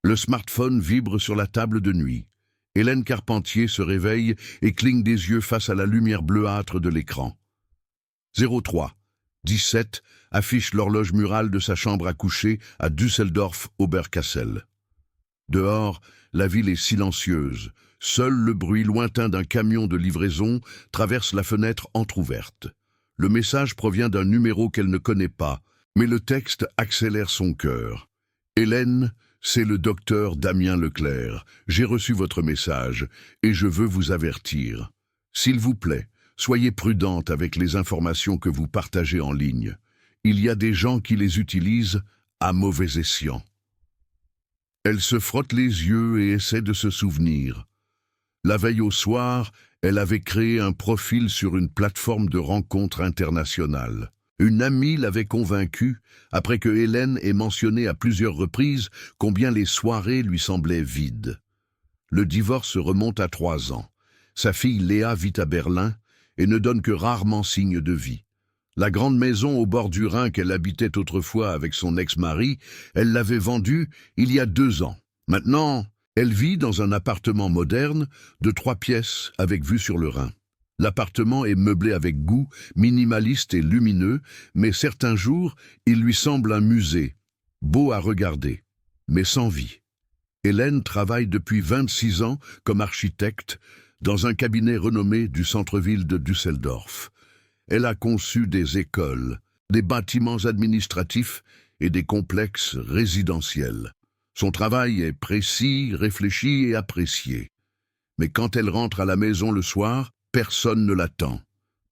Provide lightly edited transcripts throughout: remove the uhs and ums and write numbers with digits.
Le smartphone vibre sur la table de nuit. Hélène Carpentier se réveille et cligne des yeux face à la lumière bleuâtre de l'écran. 03:17 affiche l'horloge murale de sa chambre à coucher à Düsseldorf-Oberkassel. Dehors, la ville est silencieuse. Seul le bruit lointain d'un camion de livraison traverse la fenêtre entr'ouverte. Le message provient d'un numéro qu'elle ne connaît pas, mais le texte accélère son cœur. « Hélène, c'est le docteur Damien Leclerc. J'ai reçu votre message et je veux vous avertir. S'il vous plaît, soyez prudente avec les informations que vous partagez en ligne. Il y a des gens qui les utilisent à mauvais escient. » Elle se frotte les yeux et essaie de se souvenir. La veille au soir, elle avait créé un profil sur une plateforme de rencontres internationales. Une amie l'avait convaincue, après que Hélène ait mentionné à plusieurs reprises combien les soirées lui semblaient vides. Le divorce remonte à 3 ans. Sa fille Léa vit à Berlin et ne donne que rarement signe de vie. La grande maison au bord du Rhin qu'elle habitait autrefois avec son ex-mari, elle l'avait vendue il y a 2 ans. Maintenant, elle vit dans un appartement moderne de 3 pièces avec vue sur le Rhin. L'appartement est meublé avec goût, minimaliste et lumineux, mais certains jours, il lui semble un musée, beau à regarder, mais sans vie. Hélène travaille depuis 26 ans comme architecte dans un cabinet renommé du centre-ville de Düsseldorf. Elle a conçu des écoles, des bâtiments administratifs et des complexes résidentiels. Son travail est précis, réfléchi et apprécié. Mais quand elle rentre à la maison le soir, personne ne l'attend.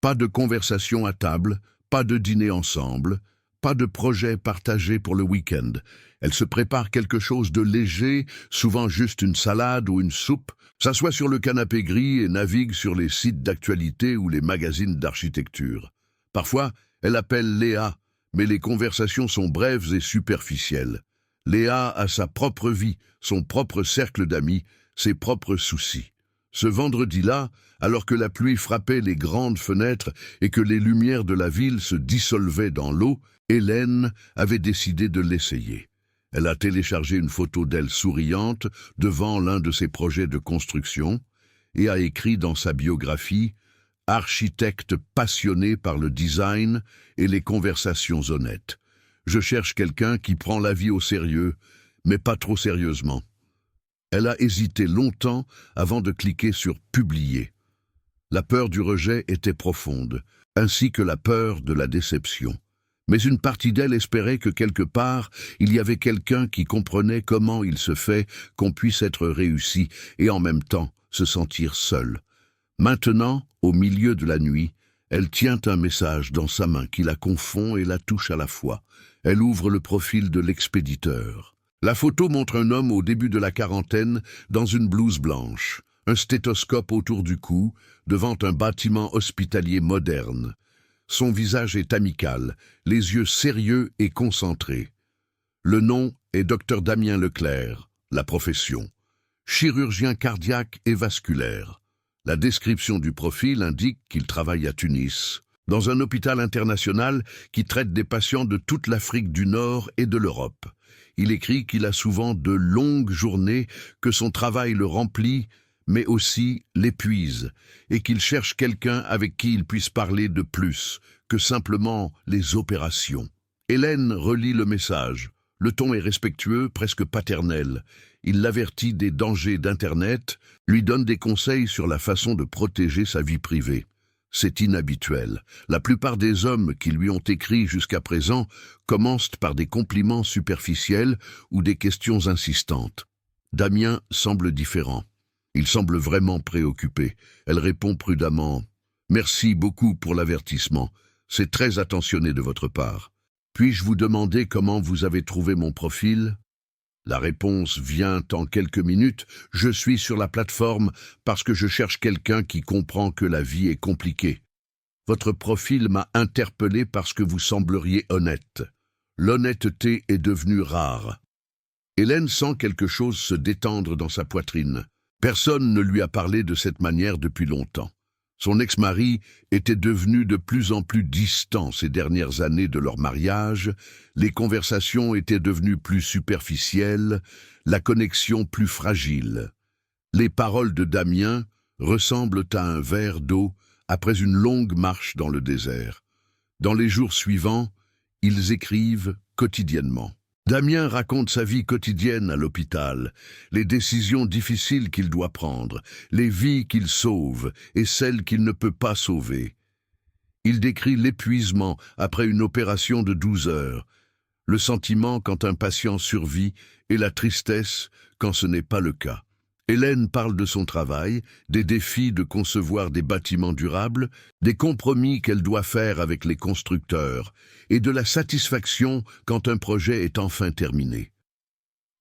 Pas de conversation à table, pas de dîner ensemble, pas de projet partagé pour le week-end. Elle se prépare quelque chose de léger, souvent juste une salade ou une soupe, s'assoit sur le canapé gris et navigue sur les sites d'actualité ou les magazines d'architecture. Parfois, elle appelle Léa, mais les conversations sont brèves et superficielles. Léa a sa propre vie, son propre cercle d'amis, ses propres soucis. Ce vendredi-là, alors que la pluie frappait les grandes fenêtres et que les lumières de la ville se dissolvaient dans l'eau, Hélène avait décidé de l'essayer. Elle a téléchargé une photo d'elle souriante devant l'un de ses projets de construction et a écrit dans sa biographie « Architecte passionné par le design et les conversations honnêtes. Je cherche quelqu'un qui prend la vie au sérieux, mais pas trop sérieusement. » Elle a hésité longtemps avant de cliquer sur « Publier ». La peur du rejet était profonde, ainsi que la peur de la déception. Mais une partie d'elle espérait que quelque part, il y avait quelqu'un qui comprenait comment il se fait qu'on puisse être réussi et en même temps se sentir seul. Maintenant, au milieu de la nuit, elle tient un message dans sa main qui la confond et la touche à la fois. Elle ouvre le profil de l'expéditeur. La photo montre un homme au début de la quarantaine dans une blouse blanche, un stéthoscope autour du cou, devant un bâtiment hospitalier moderne. Son visage est amical, les yeux sérieux et concentrés. Le nom est Dr Damien Leclerc, la profession. Chirurgien cardiaque et vasculaire. La description du profil indique qu'il travaille à Tunis, dans un hôpital international qui traite des patients de toute l'Afrique du Nord et de l'Europe. Il écrit qu'il a souvent de longues journées, que son travail le remplit, mais aussi l'épuise, et qu'il cherche quelqu'un avec qui il puisse parler de plus que simplement les opérations. Hélène relit le message. Le ton est respectueux, presque paternel. Il l'avertit des dangers d'Internet, lui donne des conseils sur la façon de protéger sa vie privée. C'est inhabituel. La plupart des hommes qui lui ont écrit jusqu'à présent commencent par des compliments superficiels ou des questions insistantes. Damien semble différent. Il semble vraiment préoccupé. Elle répond prudemment « Merci beaucoup pour l'avertissement. C'est très attentionné de votre part. Puis-je vous demander comment vous avez trouvé mon profil ?» La réponse vient en quelques minutes. « Je suis sur la plateforme parce que je cherche quelqu'un qui comprend que la vie est compliquée. Votre profil m'a interpellé parce que vous sembleriez honnête. L'honnêteté est devenue rare. » Hélène sent quelque chose se détendre dans sa poitrine. Personne ne lui a parlé de cette manière depuis longtemps. Son ex-mari était devenu de plus en plus distant ces dernières années de leur mariage, les conversations étaient devenues plus superficielles, la connexion plus fragile. Les paroles de Damien ressemblent à un verre d'eau après une longue marche dans le désert. Dans les jours suivants, ils écrivent quotidiennement. Damien raconte sa vie quotidienne à l'hôpital, les décisions difficiles qu'il doit prendre, les vies qu'il sauve et celles qu'il ne peut pas sauver. Il décrit l'épuisement après une opération de 12 heures, le sentiment quand un patient survit et la tristesse quand ce n'est pas le cas. Hélène parle de son travail, des défis de concevoir des bâtiments durables, des compromis qu'elle doit faire avec les constructeurs et de la satisfaction quand un projet est enfin terminé.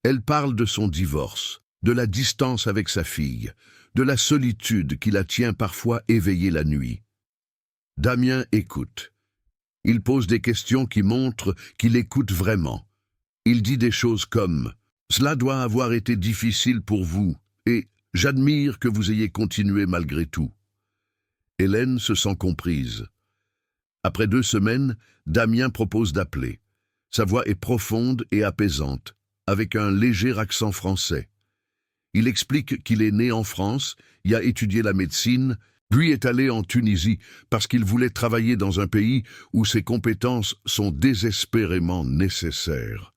Elle parle de son divorce, de la distance avec sa fille, de la solitude qui la tient parfois éveillée la nuit. Damien écoute. Il pose des questions qui montrent qu'il écoute vraiment. Il dit des choses comme « Cela doit avoir été difficile pour vous » et « J'admire que vous ayez continué malgré tout ». Hélène se sent comprise. Après 2 semaines, Damien propose d'appeler. Sa voix est profonde et apaisante, avec un léger accent français. Il explique qu'il est né en France, y a étudié la médecine, puis est allé en Tunisie parce qu'il voulait travailler dans un pays où ses compétences sont désespérément nécessaires.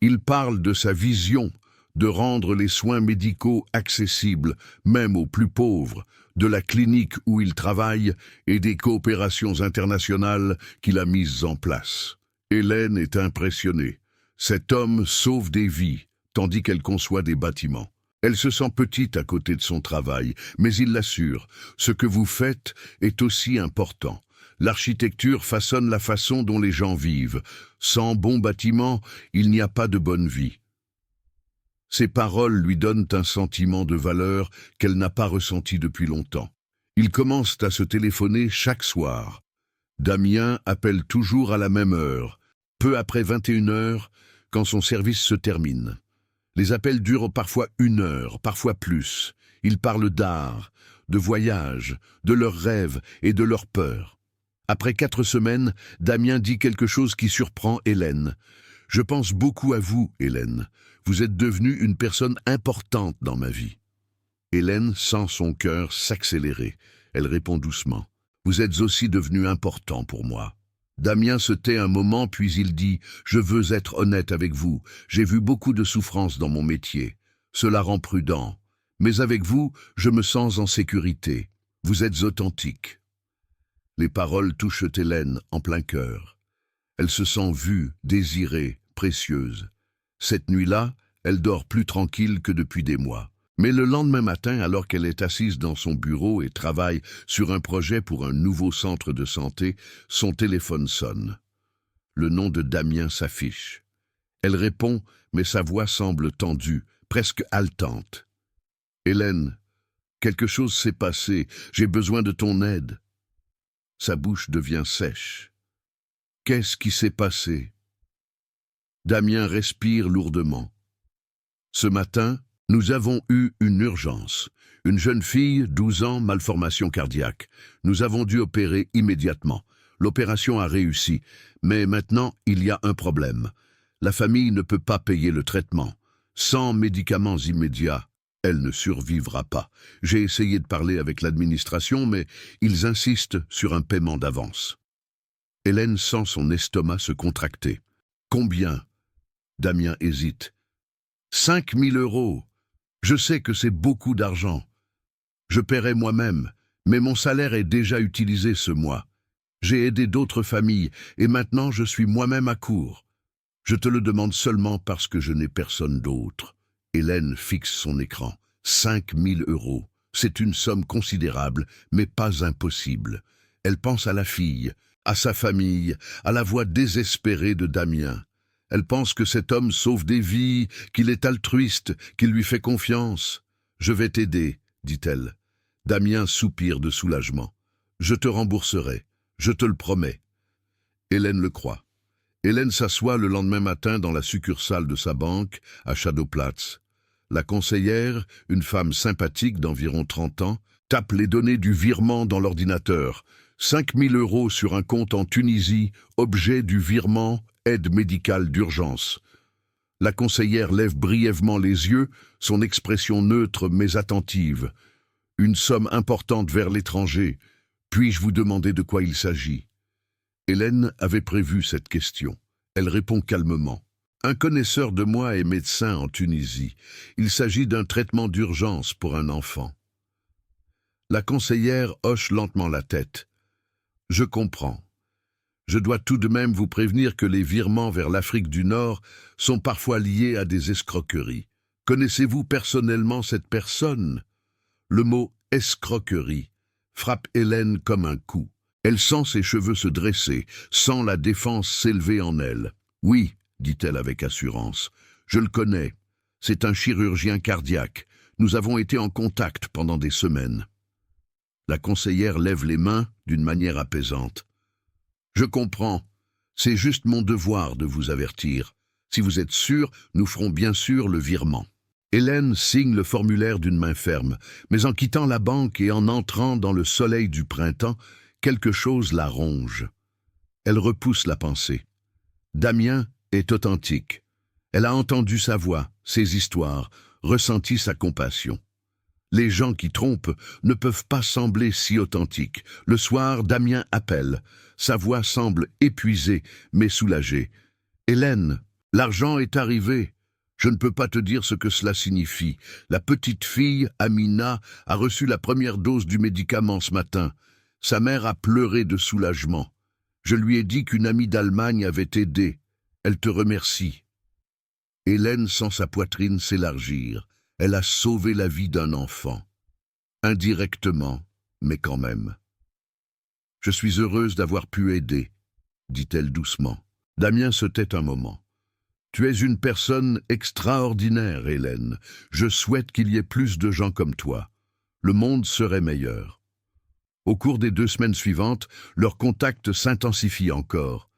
Il parle de sa vision de rendre les soins médicaux accessibles, même aux plus pauvres, de la clinique où il travaille et des coopérations internationales qu'il a mises en place. Hélène est impressionnée. Cet homme sauve des vies, tandis qu'elle conçoit des bâtiments. Elle se sent petite à côté de son travail, mais il l'assure, ce que vous faites est aussi important. L'architecture façonne la façon dont les gens vivent. Sans bons bâtiments, il n'y a pas de bonne vie. Ces paroles lui donnent un sentiment de valeur qu'elle n'a pas ressenti depuis longtemps. Ils commencent à se téléphoner chaque soir. Damien appelle toujours à la même heure, peu après 21 heures, quand son service se termine. Les appels durent parfois 1 heure, parfois plus. Ils parlent d'art, de voyage, de leurs rêves et de leurs peurs. Après 4 semaines, Damien dit quelque chose qui surprend Hélène. « Je pense beaucoup à vous, Hélène. Vous êtes devenue une personne importante dans ma vie. » Hélène sent son cœur s'accélérer. Elle répond doucement. « Vous êtes aussi devenu important pour moi. » Damien se tait un moment, puis il dit « Je veux être honnête avec vous. J'ai vu beaucoup de souffrance dans mon métier. Cela rend prudent. Mais avec vous, je me sens en sécurité. Vous êtes authentique. » Les paroles touchent Hélène en plein cœur. Elle se sent vue, désirée, précieuse. Cette nuit-là, elle dort plus tranquille que depuis des mois. Mais le lendemain matin, alors qu'elle est assise dans son bureau et travaille sur un projet pour un nouveau centre de santé, son téléphone sonne. Le nom de Damien s'affiche. Elle répond, mais sa voix semble tendue, presque haletante. « Hélène, quelque chose s'est passé, j'ai besoin de ton aide. » Sa bouche devient sèche. « Qu'est-ce qui s'est passé ?» Damien respire lourdement. « Ce matin, nous avons eu une urgence. Une jeune fille, 12 ans, malformation cardiaque. Nous avons dû opérer immédiatement. L'opération a réussi, mais maintenant il y a un problème. La famille ne peut pas payer le traitement. Sans médicaments immédiats, elle ne survivra pas. J'ai essayé de parler avec l'administration, mais ils insistent sur un paiement d'avance. » Hélène sent son estomac se contracter. « Combien ?» Damien hésite. « 5 000 €. Je sais que c'est beaucoup d'argent. Je paierai moi-même, mais mon salaire est déjà utilisé ce mois. J'ai aidé d'autres familles et maintenant je suis moi-même à court. Je te le demande seulement parce que je n'ai personne d'autre. » Hélène fixe son écran. 5 000 €. C'est une somme considérable, mais pas impossible. Elle pense à la fille, à sa famille, à la voix désespérée de Damien. Elle pense que cet homme sauve des vies, qu'il est altruiste, qu'il lui fait confiance. « Je vais t'aider, » dit-elle. Damien soupire de soulagement. « Je te rembourserai, je te le promets. » Hélène le croit. Hélène s'assoit le lendemain matin dans la succursale de sa banque, à Shadowplatz. La conseillère, une femme sympathique d'environ 30 ans, Tape les données du virement dans l'ordinateur. 5 000 € sur un compte en Tunisie, objet du virement, aide médicale d'urgence. La conseillère lève brièvement les yeux, son expression neutre mais attentive. Une somme importante vers l'étranger. Puis-je vous demander de quoi il s'agit? Hélène avait prévu cette question. Elle répond calmement. Un connaisseur de moi est médecin en Tunisie. Il s'agit d'un traitement d'urgence pour un enfant. La conseillère hoche lentement la tête. Je comprends. Je dois tout de même vous prévenir que les virements vers l'Afrique du Nord sont parfois liés à des escroqueries. Connaissez-vous personnellement cette personne? Le mot « escroquerie » frappe Hélène comme un coup. Elle sent ses cheveux se dresser, sent la défense s'élever en elle. « Oui, » dit-elle avec assurance, « je le connais. C'est un chirurgien cardiaque. Nous avons été en contact pendant des semaines. » La conseillère lève les mains d'une manière apaisante. « Je comprends. C'est juste mon devoir de vous avertir. Si vous êtes sûr, nous ferons bien sûr le virement. » Hélène signe le formulaire d'une main ferme, mais en quittant la banque et en entrant dans le soleil du printemps, quelque chose la ronge. Elle repousse la pensée. Damien est authentique. Elle a entendu sa voix, ses histoires, ressenti sa compassion. Les gens qui trompent ne peuvent pas sembler si authentiques. Le soir, Damien appelle. Sa voix semble épuisée, mais soulagée. « Hélène, l'argent est arrivé. Je ne peux pas te dire ce que cela signifie. La petite fille, Amina, a reçu la première dose du médicament ce matin. Sa mère a pleuré de soulagement. Je lui ai dit qu'une amie d'Allemagne avait aidé. Elle te remercie. » Hélène sent sa poitrine s'élargir. Elle a sauvé la vie d'un enfant. Indirectement, mais quand même. « Je suis heureuse d'avoir pu aider, » dit-elle doucement. Damien se tait un moment. « Tu es une personne extraordinaire, Hélène. Je souhaite qu'il y ait plus de gens comme toi. Le monde serait meilleur. » Au cours des 2 semaines suivantes, leur contact s'intensifie encore.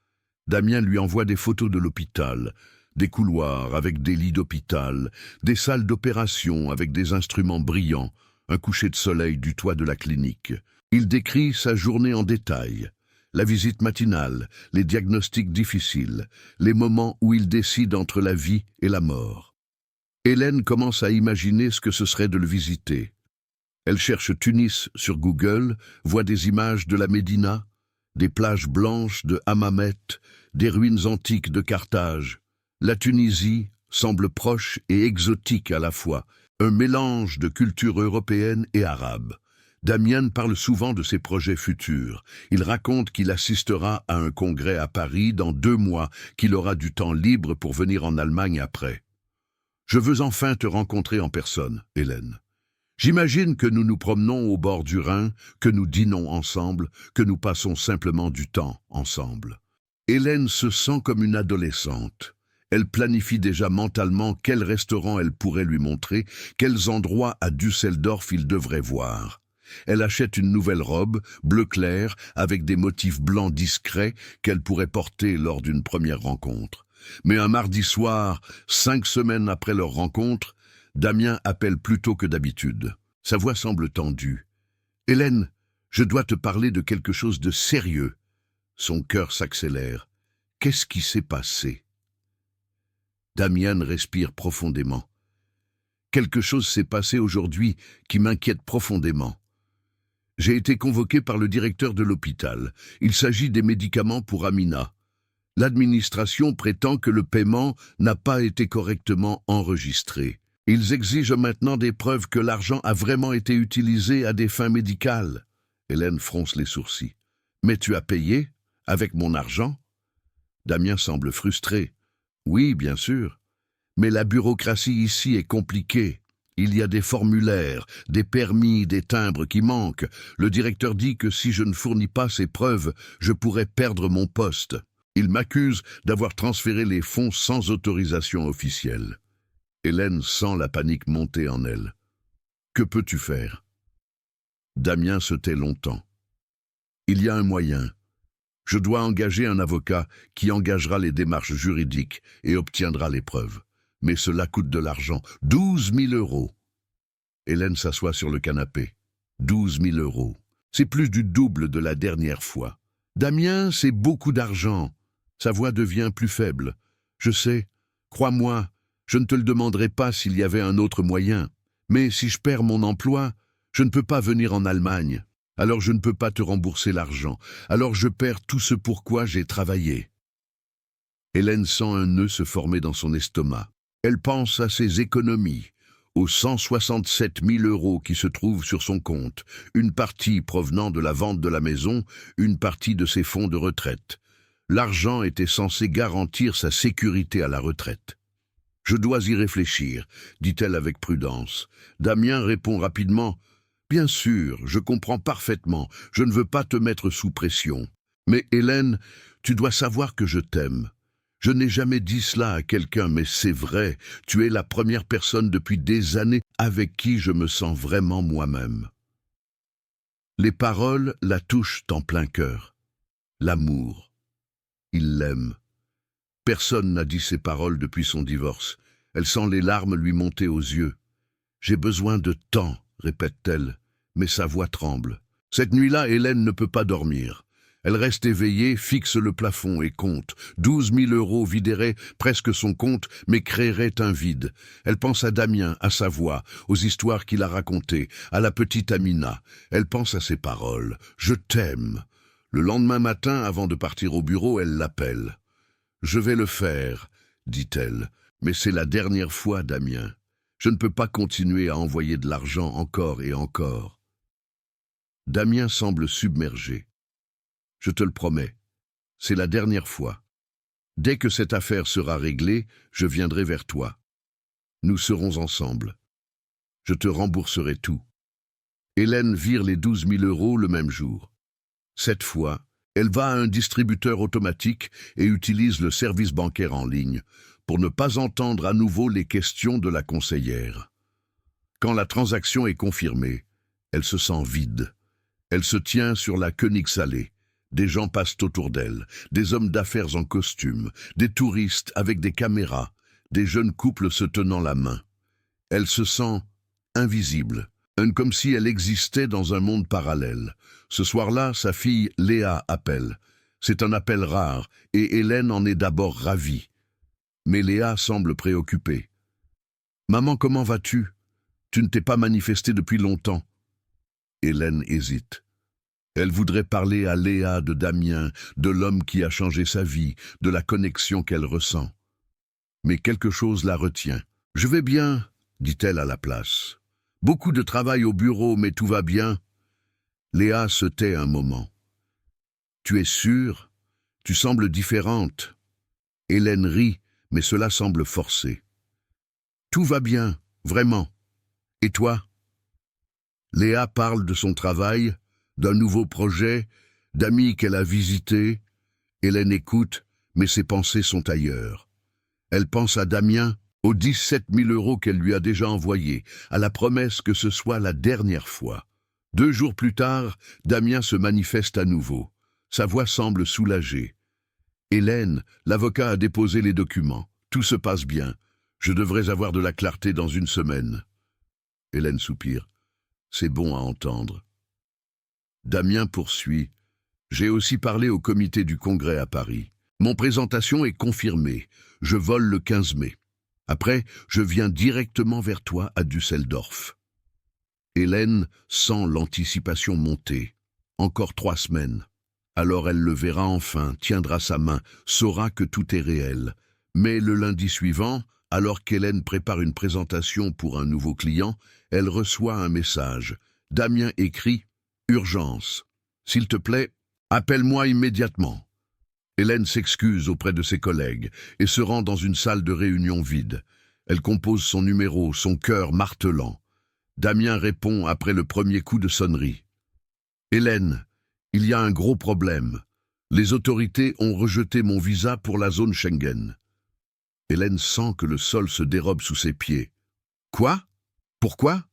Damien lui envoie des photos de l'hôpital, des couloirs avec des lits d'hôpital, des salles d'opération avec des instruments brillants, un coucher de soleil du toit de la clinique. Il décrit sa journée en détail, la visite matinale, les diagnostics difficiles, les moments où il décide entre la vie et la mort. Hélène commence à imaginer ce que ce serait de le visiter. Elle cherche Tunis sur Google, voit des images de la Médina, des plages blanches de Hammamet, des ruines antiques de Carthage. La Tunisie semble proche et exotique à la fois, un mélange de culture européenne et arabe. Damien parle souvent de ses projets futurs. Il raconte qu'il assistera à un congrès à Paris dans 2 mois, qu'il aura du temps libre pour venir en Allemagne après. « Je veux enfin te rencontrer en personne, Hélène. J'imagine que nous nous promenons au bord du Rhin, que nous dînons ensemble, que nous passons simplement du temps ensemble. » Hélène se sent comme une adolescente. Elle planifie déjà mentalement quel restaurant elle pourrait lui montrer, quels endroits à Düsseldorf il devrait voir. Elle achète une nouvelle robe, bleu clair, avec des motifs blancs discrets qu'elle pourrait porter lors d'une première rencontre. Mais un mardi soir, 5 semaines après leur rencontre, Damien appelle plus tôt que d'habitude. Sa voix semble tendue. « Hélène, je dois te parler de quelque chose de sérieux. » Son cœur s'accélère. « Qu'est-ce qui s'est passé ?» Damien respire profondément. « Quelque chose s'est passé aujourd'hui qui m'inquiète profondément. J'ai été convoqué par le directeur de l'hôpital. Il s'agit des médicaments pour Amina. L'administration prétend que le paiement n'a pas été correctement enregistré. Ils exigent maintenant des preuves que l'argent a vraiment été utilisé à des fins médicales. » Hélène fronce les sourcils. « Mais tu as payé? Avec mon argent ?» Damien semble frustré. « Oui, bien sûr. Mais la bureaucratie ici est compliquée. Il y a des formulaires, des permis, des timbres qui manquent. Le directeur dit que si je ne fournis pas ces preuves, je pourrais perdre mon poste. Il m'accuse d'avoir transféré les fonds sans autorisation officielle. » Hélène sent la panique monter en elle. « Que peux-tu faire ?» Damien se tait longtemps. « Il y a un moyen. Je dois engager un avocat qui engagera les démarches juridiques et obtiendra les preuves. Mais cela coûte de l'argent. 12 000 €. Hélène s'assoit sur le canapé. 12 000 euros. C'est plus du double de la dernière fois. Damien, c'est beaucoup d'argent. Sa voix devient plus faible. Je sais, crois-moi, je ne te le demanderai pas s'il y avait un autre moyen. Mais si je perds mon emploi, je ne peux pas venir en Allemagne. Alors je ne peux pas te rembourser l'argent. Alors je perds tout ce pour quoi j'ai travaillé. Hélène sent un nœud se former dans son estomac. Elle pense à ses économies, aux 167 000 euros qui se trouvent sur son compte, une partie provenant de la vente de la maison, une partie de ses fonds de retraite. L'argent était censé garantir sa sécurité à la retraite. « Je dois y réfléchir », dit-elle avec prudence. Damien répond rapidement « Bien sûr, je comprends parfaitement, je ne veux pas te mettre sous pression. Mais Hélène, tu dois savoir que je t'aime. Je n'ai jamais dit cela à quelqu'un, mais c'est vrai, tu es la première personne depuis des années avec qui je me sens vraiment moi-même. » Les paroles la touchent en plein cœur. L'amour. Il l'aime. Personne n'a dit ces paroles depuis son divorce. Elle sent les larmes lui monter aux yeux. « J'ai besoin de temps », répète-t-elle, mais sa voix tremble. Cette nuit-là, Hélène ne peut pas dormir. Elle reste éveillée, fixe le plafond et compte. 12 000 euros videraient presque son compte, mais créeraient un vide. Elle pense à Damien, à sa voix, aux histoires qu'il a racontées, à la petite Amina. Elle pense à ses paroles. « Je t'aime ». Le lendemain matin, avant de partir au bureau, elle l'appelle. « Je vais le faire », dit-elle, « mais c'est la dernière fois, Damien. Je ne peux pas continuer à envoyer de l'argent encore et encore. » Damien semble submergé. « Je te le promets, c'est la dernière fois. Dès que cette affaire sera réglée, je viendrai vers toi. Nous serons ensemble. Je te rembourserai tout. » Hélène vire les 12 000 euros le même jour. Cette fois, elle va à un distributeur automatique et utilise le service bancaire en ligne pour ne pas entendre à nouveau les questions de la conseillère. Quand la transaction est confirmée, elle se sent vide. Elle se tient sur la Königsallée. Des gens passent autour d'elle, des hommes d'affaires en costume, des touristes avec des caméras, des jeunes couples se tenant la main. Elle se sent invisible, comme si elle existait dans un monde parallèle. Ce soir-là, sa fille Léa appelle. C'est un appel rare, et Hélène en est d'abord ravie. Mais Léa semble préoccupée. « Maman, comment vas-tu? Tu ne t'es pas manifestée depuis longtemps. » Hélène hésite. Elle voudrait parler à Léa de Damien, de l'homme qui a changé sa vie, de la connexion qu'elle ressent. Mais quelque chose la retient. « Je vais bien, » dit-elle à la place. « Beaucoup de travail au bureau, mais tout va bien. » Léa se tait un moment. « Tu es sûre? Tu sembles différente. » Hélène rit, mais cela semble forcé. « Tout va bien, vraiment. Et toi ?» Léa parle de son travail, d'un nouveau projet, d'amis qu'elle a visités. Hélène écoute, mais ses pensées sont ailleurs. Elle pense à Damien, aux 17 000 euros qu'elle lui a déjà envoyés, à la promesse que ce soit la dernière fois. 2 jours plus tard, Damien se manifeste à nouveau. Sa voix semble soulagée. « Hélène, l'avocat a déposé les documents. Tout se passe bien. Je devrais avoir de la clarté dans 1 semaine. » Hélène soupire. « C'est bon à entendre. » Damien poursuit. « J'ai aussi parlé au comité du Congrès à Paris. Mon présentation est confirmée. Je vole le 15 mai. Après, je viens directement vers toi à Düsseldorf. » Hélène sent l'anticipation monter. Encore 3 semaines. Alors elle le verra enfin, tiendra sa main, saura que tout est réel. Mais le lundi suivant, alors qu'Hélène prépare une présentation pour un nouveau client, elle reçoit un message. Damien écrit « Urgence. S'il te plaît, appelle-moi immédiatement. » Hélène s'excuse auprès de ses collègues et se rend dans une salle de réunion vide. Elle compose son numéro, son cœur martelant. Damien répond après le premier coup de sonnerie. « Hélène, il y a un gros problème. Les autorités ont rejeté mon visa pour la zone Schengen. » Hélène sent que le sol se dérobe sous ses pieds. « Quoi? Pourquoi ?»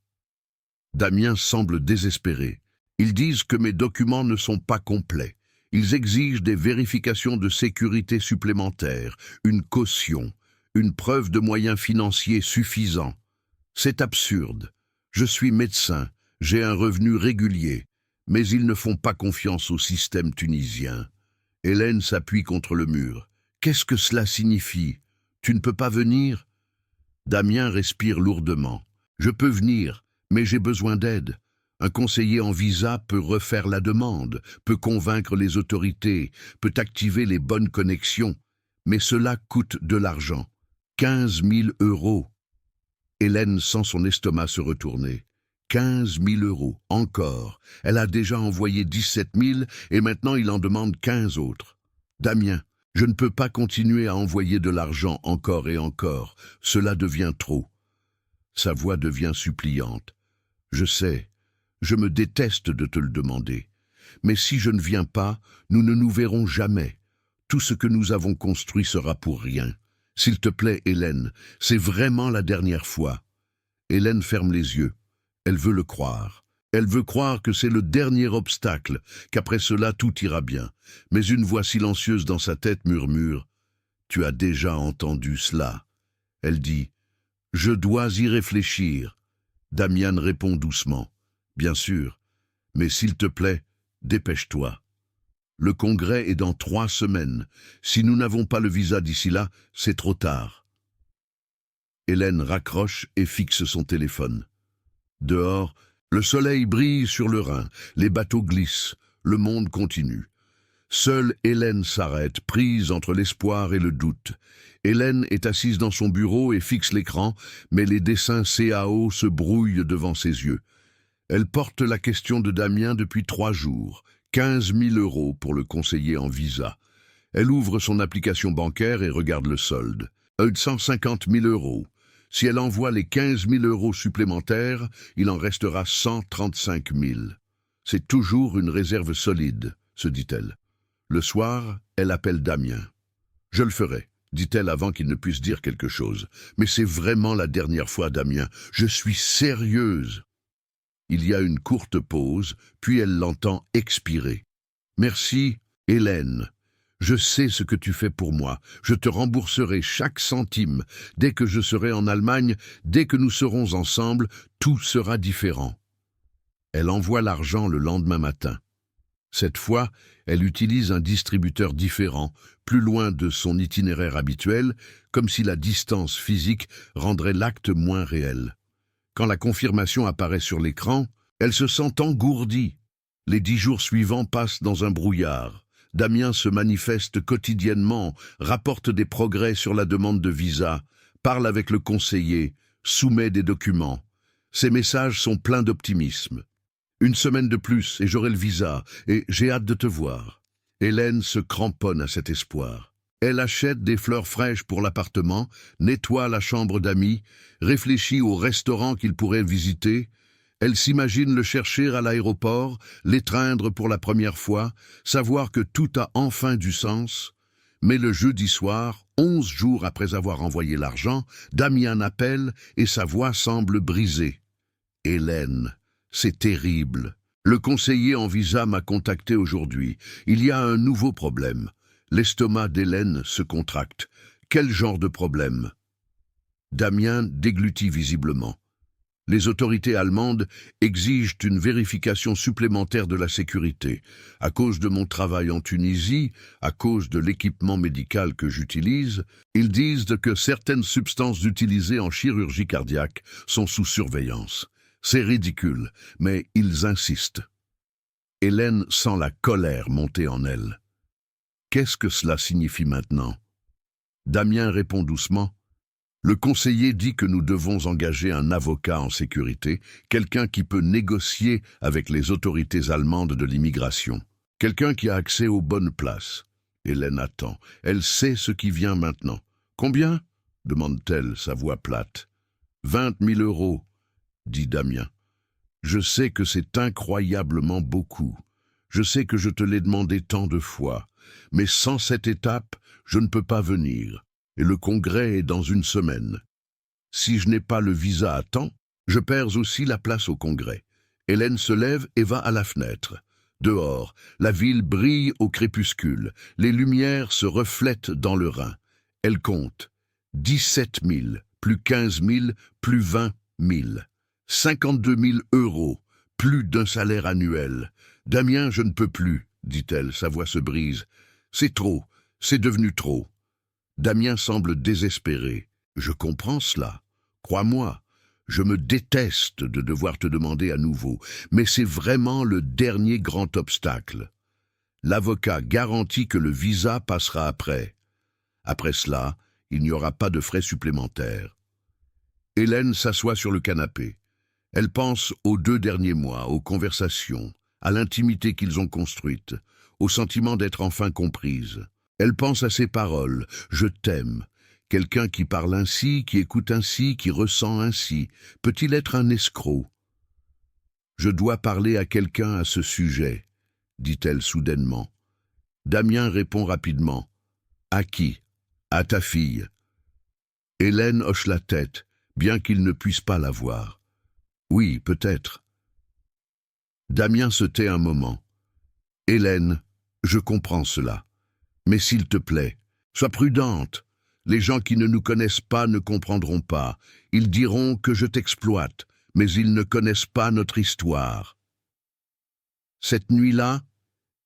Damien semble désespéré. « Ils disent que mes documents ne sont pas complets. Ils exigent des vérifications de sécurité supplémentaires, une caution, une preuve de moyens financiers suffisants. C'est absurde. Je suis médecin. J'ai un revenu régulier, mais ils ne font pas confiance au système tunisien. Hélène s'appuie contre le mur. Qu'est-ce que cela signifie? Tu ne peux pas venir? Damien respire lourdement. Je peux venir, mais j'ai besoin d'aide. Un conseiller en visa peut refaire la demande, peut convaincre les autorités, peut activer les bonnes connexions. Mais cela coûte de l'argent. 15 000 €. Hélène sent son estomac se retourner. 15 000 €, encore. Elle a déjà envoyé 17 000 et maintenant il en demande 15 autres. Damien, je ne peux pas continuer à envoyer de l'argent encore et encore. Cela devient trop. Sa voix devient suppliante. Je sais, je me déteste de te le demander. Mais si je ne viens pas, nous ne nous verrons jamais. Tout ce que nous avons construit sera pour rien. S'il te plaît, Hélène, c'est vraiment la dernière fois. Hélène ferme les yeux. Elle veut le croire. Elle veut croire que c'est le dernier obstacle, qu'après cela tout ira bien. Mais une voix silencieuse dans sa tête murmure « Tu as déjà entendu cela ?» Elle dit « Je dois y réfléchir. » Damian répond doucement « Bien sûr, mais s'il te plaît, dépêche-toi. Le congrès est dans 3 semaines. Si nous n'avons pas le visa d'ici là, c'est trop tard. » Hélène raccroche et fixe son téléphone. Dehors, le soleil brille sur le Rhin, les bateaux glissent, le monde continue. Seule Hélène s'arrête, prise entre l'espoir et le doute. Hélène est assise dans son bureau et fixe l'écran, mais les dessins CAO se brouillent devant ses yeux. Elle porte la question de Damien depuis 3 jours. 15 000 € pour le conseiller en visa. Elle ouvre son application bancaire et regarde le solde. 150 000 €. Si elle envoie les 15 000 € supplémentaires, il en restera 135 000. C'est toujours une réserve solide, se dit-elle. Le soir, elle appelle Damien. « Je le ferai », dit-elle avant qu'il ne puisse dire quelque chose. « Mais c'est vraiment la dernière fois, Damien. Je suis sérieuse. » Il y a une courte pause, puis elle l'entend expirer. « Merci, Hélène. Je sais ce que tu fais pour moi. Je te rembourserai chaque centime. Dès que je serai en Allemagne, dès que nous serons ensemble, tout sera différent. » Elle envoie l'argent le lendemain matin. Cette fois, elle utilise un distributeur différent, plus loin de son itinéraire habituel, comme si la distance physique rendrait l'acte moins réel. Quand la confirmation apparaît sur l'écran, elle se sent engourdie. Les 10 jours suivants passent dans un brouillard. Damien se manifeste quotidiennement, rapporte des progrès sur la demande de visa, parle avec le conseiller, soumet des documents. Ses messages sont pleins d'optimisme. « 1 semaine de plus et j'aurai le visa, et j'ai hâte de te voir. » Hélène se cramponne à cet espoir. Elle achète des fleurs fraîches pour l'appartement, nettoie la chambre d'amis, réfléchit au restaurant qu'il pourrait visiter. Elle s'imagine le chercher à l'aéroport, l'étreindre pour la première fois, savoir que tout a enfin du sens. Mais le jeudi soir, 11 jours après avoir envoyé l'argent, Damien appelle et sa voix semble brisée. « Hélène, c'est terrible. Le conseiller en visa m'a contacté aujourd'hui. Il y a un nouveau problème. » L'estomac d'Hélène se contracte. Quel genre de problème? Damien déglutit visiblement. Les autorités allemandes exigent une vérification supplémentaire de la sécurité. À cause de mon travail en Tunisie, à cause de l'équipement médical que j'utilise, ils disent que certaines substances utilisées en chirurgie cardiaque sont sous surveillance. C'est ridicule, mais ils insistent. Hélène sent la colère monter en elle. Qu'est-ce que cela signifie maintenant? Damien répond doucement. Le conseiller dit que nous devons engager un avocat en sécurité, quelqu'un qui peut négocier avec les autorités allemandes de l'immigration, quelqu'un qui a accès aux bonnes places. Hélène attend. Elle sait ce qui vient maintenant. Combien? Demande-t-elle, sa voix plate. 20 000 €, dit Damien. Je sais que c'est incroyablement beaucoup. Je sais que je te l'ai demandé tant de fois. Mais sans cette étape, je ne peux pas venir, et le congrès est dans 1 semaine. Si je n'ai pas le visa à temps, je perds aussi la place au congrès. Hélène se lève et va à la fenêtre. Dehors, la ville brille au crépuscule, les lumières se reflètent dans le Rhin. Elle compte 17 000, plus 15 000, plus 20 000. 52 000 €, Plus d'un salaire annuel. Damien, je ne peux plus, dit-elle, sa voix se brise. C'est trop, c'est devenu trop. Damien semble désespéré. Je comprends cela. Crois-moi, je me déteste de devoir te demander à nouveau, mais c'est vraiment le dernier grand obstacle. L'avocat garantit que le visa passera après. Après cela, il n'y aura pas de frais supplémentaires. Hélène s'assoit sur le canapé. Elle pense aux 2 derniers mois, aux conversations, à l'intimité qu'ils ont construite, au sentiment d'être enfin comprise. Elle pense à ses paroles, « Je t'aime ». Quelqu'un qui parle ainsi, qui écoute ainsi, qui ressent ainsi, peut-il être un escroc? Je dois parler à quelqu'un à ce sujet, dit-elle soudainement. Damien répond rapidement. À qui? À ta fille. Hélène hoche la tête, bien qu'il ne puisse pas la voir. Oui, peut-être. Damien se tait un moment. Hélène, je comprends cela. Mais s'il te plaît, sois prudente. Les gens qui ne nous connaissent pas ne comprendront pas. Ils diront que je t'exploite, mais ils ne connaissent pas notre histoire. Cette nuit-là,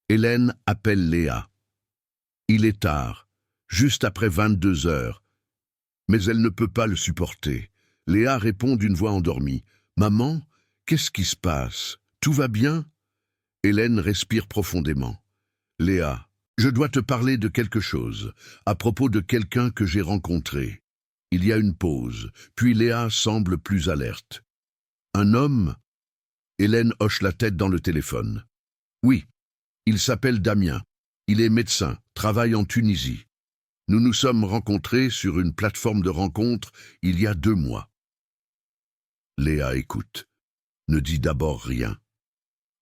Hélène appelle Léa. Il est tard, juste après 22 heures, mais elle ne peut pas le supporter. Léa répond d'une voix endormie. « Maman, qu'est-ce qui se passe? Tout va bien ?» Hélène respire profondément. « Léa, je dois te parler de quelque chose, à propos de quelqu'un que j'ai rencontré. » Il y a une pause, puis Léa semble plus alerte. « Un homme ?» Hélène hoche la tête dans le téléphone. « Oui, il s'appelle Damien. Il est médecin, travaille en Tunisie. Nous nous sommes rencontrés sur une plateforme de rencontre il y a 2 mois. » Léa écoute, ne dit d'abord rien.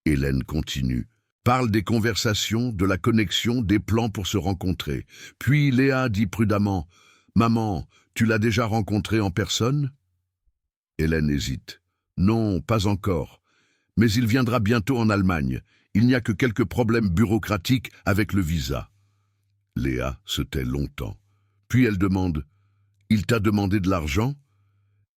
Hélène continue. Parle des conversations, de la connexion, des plans pour se rencontrer. Puis Léa dit prudemment, « Maman, tu l'as déjà rencontré en personne ?» Hélène hésite. « Non, pas encore. Mais il viendra bientôt en Allemagne. Il n'y a que quelques problèmes bureaucratiques avec le visa. » Léa se tait longtemps. Puis elle demande, « Il t'a demandé de l'argent ?»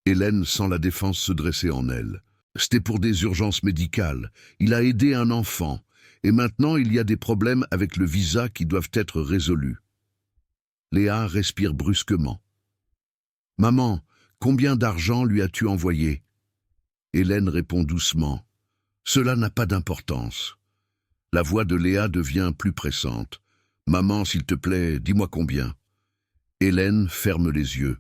Hélène sent la défense se dresser en elle. « C'était pour des urgences médicales. Il a aidé un enfant. Et maintenant, il y a des problèmes avec le visa qui doivent être résolus. » Léa respire brusquement. « Maman, combien d'argent lui as-tu envoyé ?» Hélène répond doucement. « Cela n'a pas d'importance. » La voix de Léa devient plus pressante. « Maman, s'il te plaît, dis-moi combien. » Hélène ferme les yeux.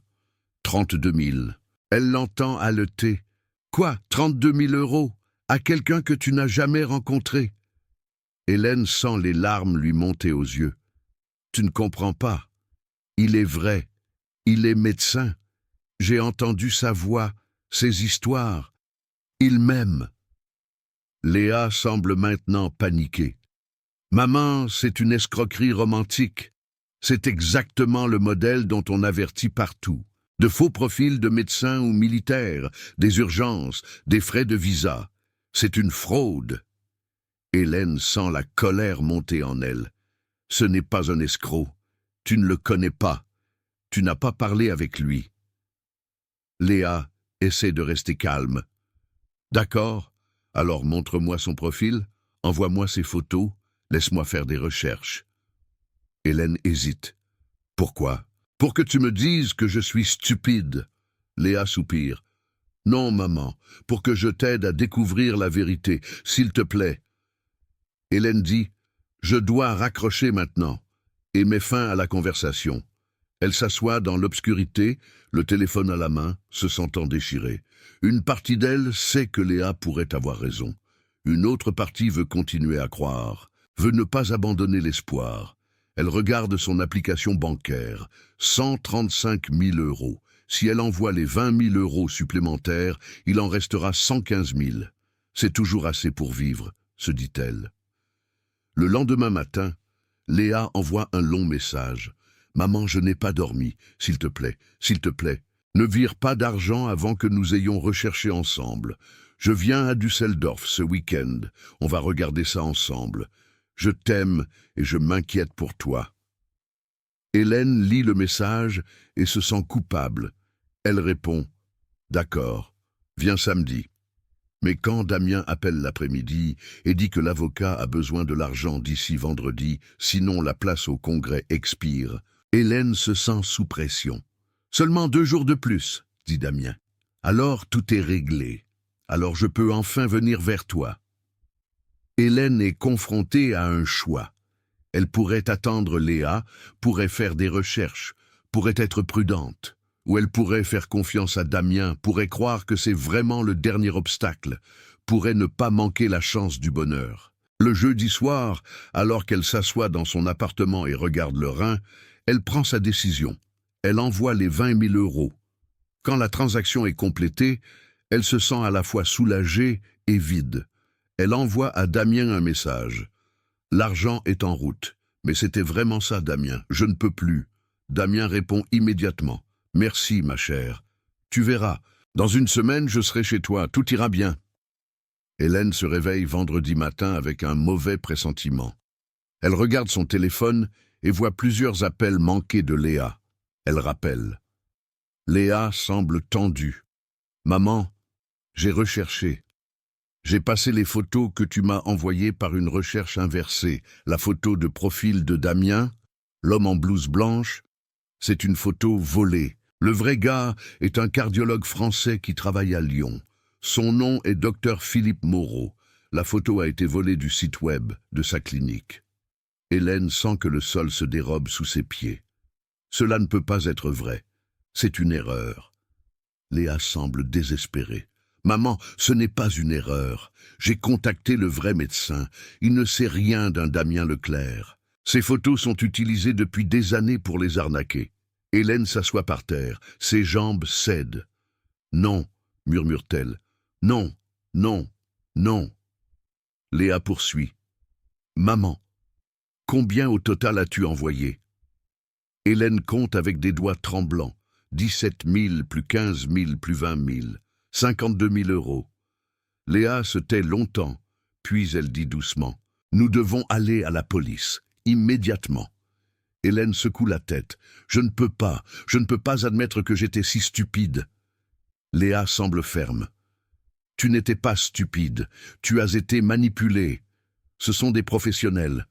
32 000. Elle l'entend haleter. « Quoi, 32 000 euros? À quelqu'un que tu n'as jamais rencontré ?» Hélène sent les larmes lui monter aux yeux. « Tu ne comprends pas. Il est vrai. Il est médecin. J'ai entendu sa voix, ses histoires. Il m'aime. » Léa semble maintenant paniquer. « Maman, c'est une escroquerie romantique. C'est exactement le modèle dont on avertit partout. De faux profils de médecins ou militaires, des urgences, des frais de visa. C'est une fraude. » Hélène sent la colère monter en elle. « Ce n'est pas un escroc. Tu ne le connais pas. Tu n'as pas parlé avec lui. » Léa essaie de rester calme. « D'accord, alors montre-moi son profil, envoie-moi ses photos, laisse-moi faire des recherches. » Hélène hésite. « Pourquoi? Pour que tu me dises que je suis stupide. » Léa soupire. « Non, maman, pour que je t'aide à découvrir la vérité, s'il te plaît. » Hélène dit « Je dois raccrocher maintenant » et met fin à la conversation. Elle s'assoit dans l'obscurité, le téléphone à la main, se sentant déchirée. Une partie d'elle sait que Léa pourrait avoir raison. Une autre partie veut continuer à croire, veut ne pas abandonner l'espoir. Elle regarde son application bancaire. 135 000 euros. Si elle envoie les 20 000 euros supplémentaires, il en restera 115 000. C'est toujours assez pour vivre, se dit-elle. Le lendemain matin, Léa envoie un long message. « Maman, je n'ai pas dormi. S'il te plaît, ne vire pas d'argent avant que nous ayons recherché ensemble. Je viens à Düsseldorf ce week-end. On va regarder ça ensemble. Je t'aime et je m'inquiète pour toi. » Hélène lit le message et se sent coupable. Elle répond « D'accord, viens samedi. » Mais quand Damien appelle l'après-midi et dit que l'avocat a besoin de l'argent d'ici vendredi, sinon la place au congrès expire, Hélène se sent sous pression. « Seulement 2 jours de plus, » dit Damien. « Alors tout est réglé. Alors je peux enfin venir vers toi. » Hélène est confrontée à un choix. Elle pourrait attendre Léa, pourrait faire des recherches, pourrait être prudente. Ou elle pourrait faire confiance à Damien, pourrait croire que c'est vraiment le dernier obstacle, pourrait ne pas manquer la chance du bonheur. Le jeudi soir, alors qu'elle s'assoit dans son appartement et regarde le Rhin, elle prend sa décision. Elle envoie les 20 000 euros. Quand la transaction est complétée, elle se sent à la fois soulagée et vide. Elle envoie à Damien un message. « L'argent est en route. » Mais c'était vraiment ça, Damien. « Je ne peux plus. » Damien répond immédiatement. « Merci, ma chère. Tu verras. Dans 1 semaine, je serai chez toi. Tout ira bien. » Hélène se réveille vendredi matin avec un mauvais pressentiment. Elle regarde son téléphone et voit plusieurs appels manqués de Léa. Elle rappelle. Léa semble tendue. « Maman, j'ai recherché. J'ai passé les photos que tu m'as envoyées par une recherche inversée. La photo de profil de Damien, l'homme en blouse blanche, c'est une photo volée. Le vrai gars est un cardiologue français qui travaille à Lyon. Son nom est Dr Philippe Moreau. La photo a été volée du site web de sa clinique. » Hélène sent que le sol se dérobe sous ses pieds. Cela ne peut pas être vrai. C'est une erreur. Léa semble désespérée. « Maman, ce n'est pas une erreur. J'ai contacté le vrai médecin. Il ne sait rien d'un Damien Leclerc. Ces photos sont utilisées depuis des années pour les arnaquer. » Hélène s'assoit par terre. Ses jambes cèdent. « Non, » murmure-t-elle. « Non, non, non. » Léa poursuit. « Maman, combien au total as-tu envoyé ?» Hélène compte avec des doigts tremblants. 17 000, plus 15 000, plus 20 000. 52 000 euros. Léa se tait longtemps, puis elle dit doucement. « Nous devons aller à la police, immédiatement. » Hélène secoue la tête. « Je ne peux pas admettre que j'étais si stupide. » Léa semble ferme. « Tu n'étais pas stupide, tu as été manipulée. Ce sont des professionnels.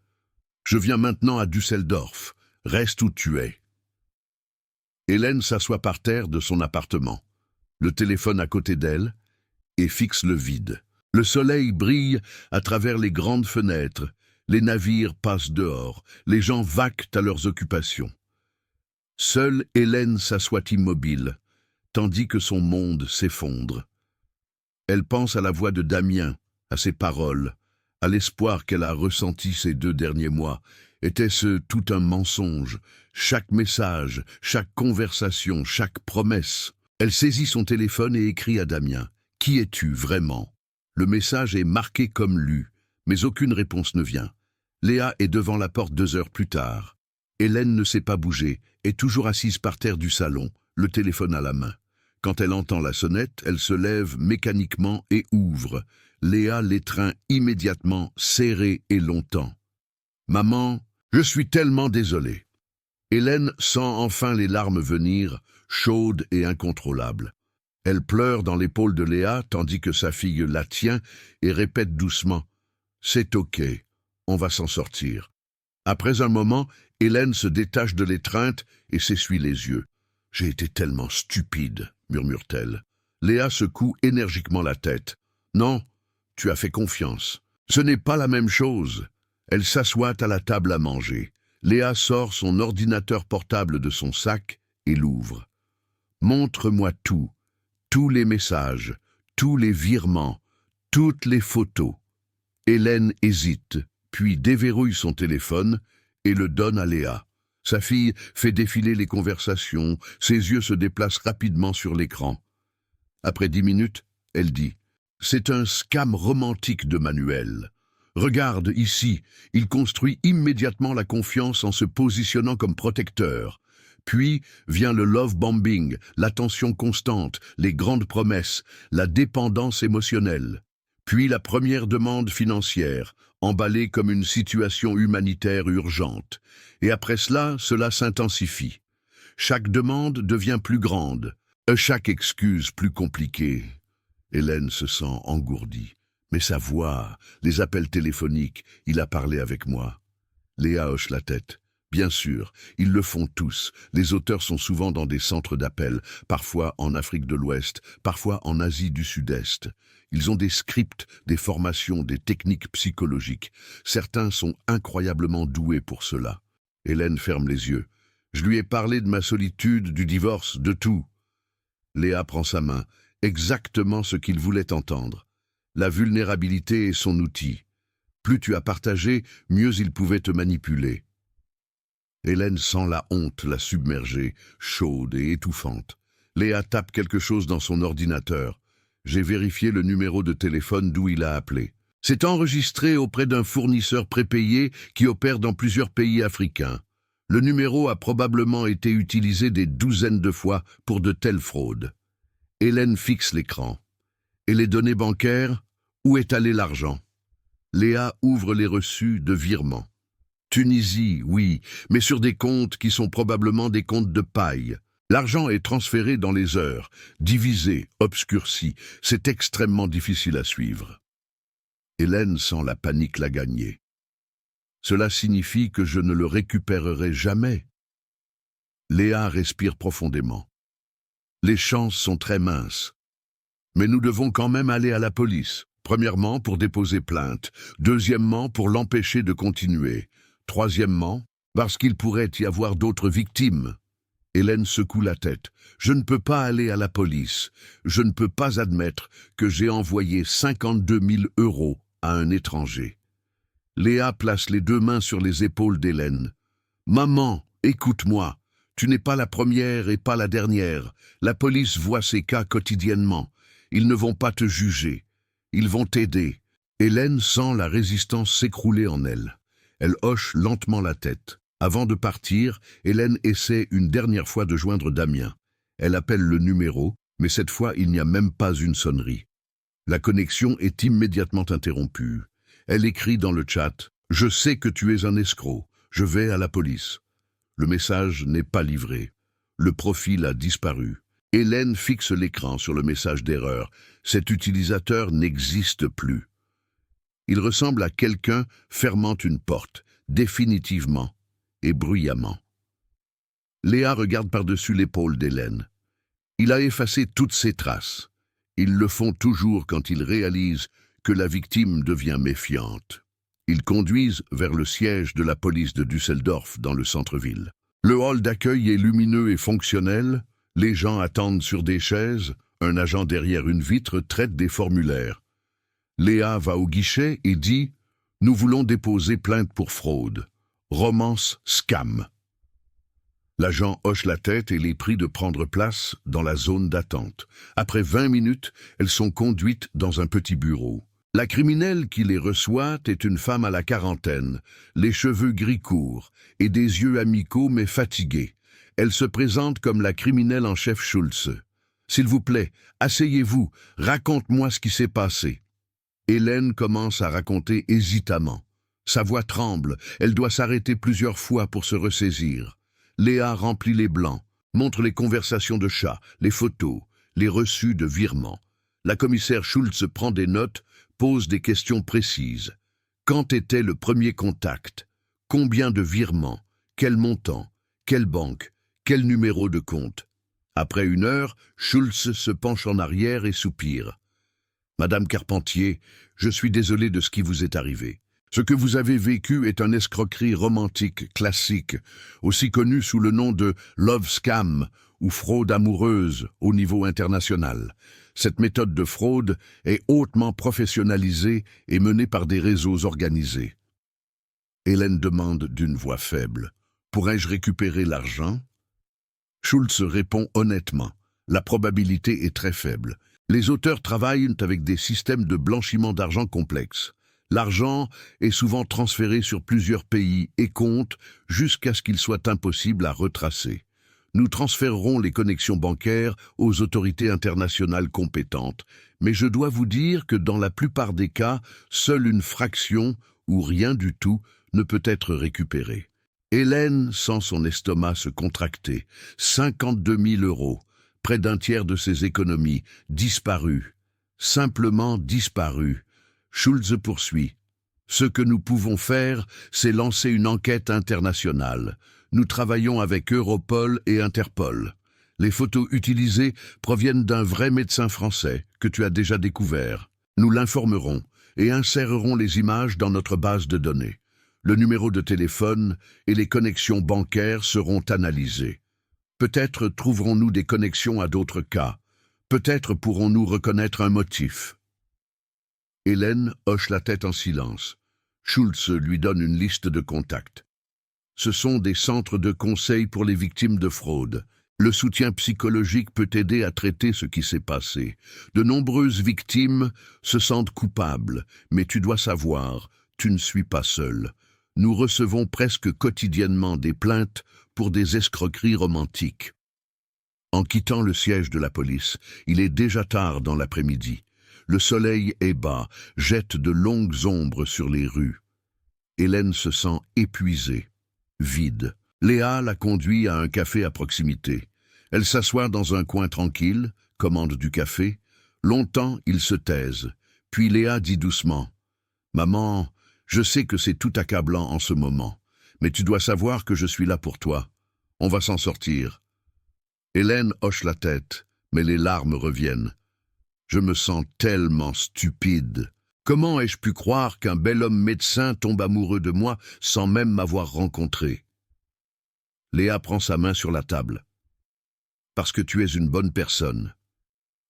Je viens maintenant à Düsseldorf. Reste où tu es. » Hélène s'assoit par terre de son appartement. Le téléphone à côté d'elle et fixe le vide. Le soleil brille à travers les grandes fenêtres. Les navires passent dehors. Les gens vaquent à leurs occupations. Seule Hélène s'assoit immobile, tandis que son monde s'effondre. Elle pense à la voix de Damien, à ses paroles, à l'espoir qu'elle a ressenti ces 2 derniers mois. Était-ce tout un mensonge? Chaque message, chaque conversation, chaque promesse. Elle saisit son téléphone et écrit à Damien. « Qui es-tu vraiment ?» Le message est marqué comme lu, mais aucune réponse ne vient. Léa est devant la porte 2 heures plus tard. Hélène ne s'est pas bougée, est toujours assise par terre du salon, le téléphone à la main. Quand elle entend la sonnette, elle se lève mécaniquement et ouvre. Léa l'étreint immédiatement, serrée et longtemps. « Maman, je suis tellement désolée. » Hélène sent enfin les larmes venir, chaudes et incontrôlables. Elle pleure dans l'épaule de Léa tandis que sa fille la tient et répète doucement « C'est ok, on va s'en sortir. » Après un moment, Hélène se détache de l'étreinte et s'essuie les yeux. « J'ai été tellement stupide, » murmure-t-elle. Léa secoue énergiquement la tête. « Non, tu as fait confiance. Ce n'est pas la même chose. » Elle s'assoit à la table à manger. Léa sort son ordinateur portable de son sac et l'ouvre. « Montre-moi tout, tous les messages, tous les virements, toutes les photos. » Hélène hésite, puis déverrouille son téléphone et le donne à Léa. Sa fille fait défiler les conversations, ses yeux se déplacent rapidement sur l'écran. Après 10 minutes, elle dit « C'est un scam romantique de Manuel. Regarde ici, il construit immédiatement la confiance en se positionnant comme protecteur. Puis vient le love bombing, l'attention constante, les grandes promesses, la dépendance émotionnelle. Puis la première demande financière, emballée comme une situation humanitaire urgente. Et après cela s'intensifie. Chaque demande devient plus grande, chaque excuse plus compliquée. Hélène se sent engourdie. Mais sa voix, les appels téléphoniques, il a parlé avec moi. Léa hoche la tête. Bien sûr, ils le font tous. Les auteurs sont souvent dans des centres d'appel, parfois en Afrique de l'Ouest, parfois en Asie du Sud-Est. Ils ont des scripts, des formations, des techniques psychologiques. Certains sont incroyablement doués pour cela. Hélène ferme les yeux. Je lui ai parlé de ma solitude, du divorce, de tout. Léa prend sa main. Exactement ce qu'il voulait entendre. La vulnérabilité est son outil. Plus tu as partagé, mieux il pouvait te manipuler. Hélène sent la honte la submerger, chaude et étouffante. Léa tape quelque chose dans son ordinateur. J'ai vérifié le numéro de téléphone d'où il a appelé. C'est enregistré auprès d'un fournisseur prépayé qui opère dans plusieurs pays africains. Le numéro a probablement été utilisé des douzaines de fois pour de telles fraudes. Hélène fixe l'écran. Et les données bancaires? Où est allé l'argent? Léa ouvre les reçus de virement. Tunisie, oui, mais sur des comptes qui sont probablement des comptes de paille. L'argent est transféré dans les heures, divisé, obscurci. C'est extrêmement difficile à suivre. Hélène sent la panique la gagner. Cela signifie que je ne le récupérerai jamais. Léa respire profondément. Les chances sont très minces. Mais nous devons quand même aller à la police. Premièrement, pour déposer plainte. Deuxièmement, pour l'empêcher de continuer. Troisièmement, parce qu'il pourrait y avoir d'autres victimes. Hélène secoue la tête. Je ne peux pas aller à la police. Je ne peux pas admettre que j'ai envoyé 52 000 € à un étranger. Léa place les deux mains sur les épaules d'Hélène. Maman, écoute-moi. Tu n'es pas la première et pas la dernière. La police voit ces cas quotidiennement. Ils ne vont pas te juger. Ils vont t'aider. Hélène sent la résistance s'écrouler en elle. Elle hoche lentement la tête. Avant de partir, Hélène essaie une dernière fois de joindre Damien. Elle appelle le numéro, mais cette fois il n'y a même pas une sonnerie. La connexion est immédiatement interrompue. Elle écrit dans le chat « Je sais que tu es un escroc. Je vais à la police. » Le message n'est pas livré. Le profil a disparu. Hélène fixe l'écran sur le message d'erreur. Cet utilisateur n'existe plus. Il ressemble à quelqu'un fermant une porte, définitivement et bruyamment. Léa regarde par-dessus l'épaule d'Hélène. Il a effacé toutes ses traces. Ils le font toujours quand ils réalisent que la victime devient méfiante. Ils conduisent vers le siège de la police de Düsseldorf dans le centre-ville. Le hall d'accueil est lumineux et fonctionnel. Les gens attendent sur des chaises. Un agent derrière une vitre traite des formulaires. Léa va au guichet et dit « Nous voulons déposer plainte pour fraude. Romance scam. » L'agent hoche la tête et les prie de prendre place dans la zone d'attente. Après 20 minutes, elles sont conduites dans un petit bureau. La criminelle qui les reçoit est une femme à la quarantaine, les cheveux gris courts et des yeux amicaux mais fatigués. Elle se présente comme la criminelle en chef Schultz. « S'il vous plaît, asseyez-vous, raconte-moi ce qui s'est passé. » Hélène commence à raconter hésitamment. Sa voix tremble, elle doit s'arrêter plusieurs fois pour se ressaisir. Léa remplit les blancs, montre les conversations de chat, les photos, les reçus de virements. La commissaire Schultz prend des notes, pose des questions précises. Quand était le premier contact? Combien de virements? Quel montant? Quelle banque? Quel numéro de compte? Après 1 heure, Schultz se penche en arrière et soupire. « Madame Carpentier, je suis désolé de ce qui vous est arrivé. Ce que vous avez vécu est une escroquerie romantique classique, aussi connue sous le nom de love scam ou fraude amoureuse au niveau international. Cette méthode de fraude est hautement professionnalisée et menée par des réseaux organisés. » Hélène demande d'une voix faible. « Pourrais-je récupérer l'argent ?» Schultz répond honnêtement. La probabilité est très faible. Les auteurs travaillent avec des systèmes de blanchiment d'argent complexes. L'argent est souvent transféré sur plusieurs pays et comptes jusqu'à ce qu'il soit impossible à retracer. Nous transférerons les connexions bancaires aux autorités internationales compétentes, mais je dois vous dire que dans la plupart des cas, seule une fraction ou rien du tout ne peut être récupérée. Hélène sent son estomac se contracter. 52 000 €, près d'un tiers de ses économies, disparues. simplement disparu. Schulze poursuit. Ce que nous pouvons faire, c'est lancer une enquête internationale. Nous travaillons avec Europol et Interpol. Les photos utilisées proviennent d'un vrai médecin français que tu as déjà découvert. Nous l'informerons et insérerons les images dans notre base de données. Le numéro de téléphone et les connexions bancaires seront analysés. Peut-être trouverons-nous des connexions à d'autres cas. Peut-être pourrons-nous reconnaître un motif. Hélène hoche la tête en silence. Schulze lui donne une liste de contacts. Ce sont des centres de conseil pour les victimes de fraude. Le soutien psychologique peut aider à traiter ce qui s'est passé. De nombreuses victimes se sentent coupables, mais tu dois savoir, tu ne suis pas seul. Nous recevons presque quotidiennement des plaintes pour des escroqueries romantiques. En quittant le siège de la police, il est déjà tard dans l'après-midi. Le soleil est bas, jette de longues ombres sur les rues. Hélène se sent épuisée, vide. Léa la conduit à un café à proximité. Elle s'assoit dans un coin tranquille, commande du café. Longtemps, ils se taisent. Puis Léa dit doucement « Maman, je sais que c'est tout accablant en ce moment, mais tu dois savoir que je suis là pour toi. On va s'en sortir. » Hélène hoche la tête, mais les larmes reviennent. « Je me sens tellement stupide. Comment ai-je pu croire qu'un bel homme médecin tombe amoureux de moi sans même m'avoir rencontré ?» Léa prend sa main sur la table. « Parce que tu es une bonne personne.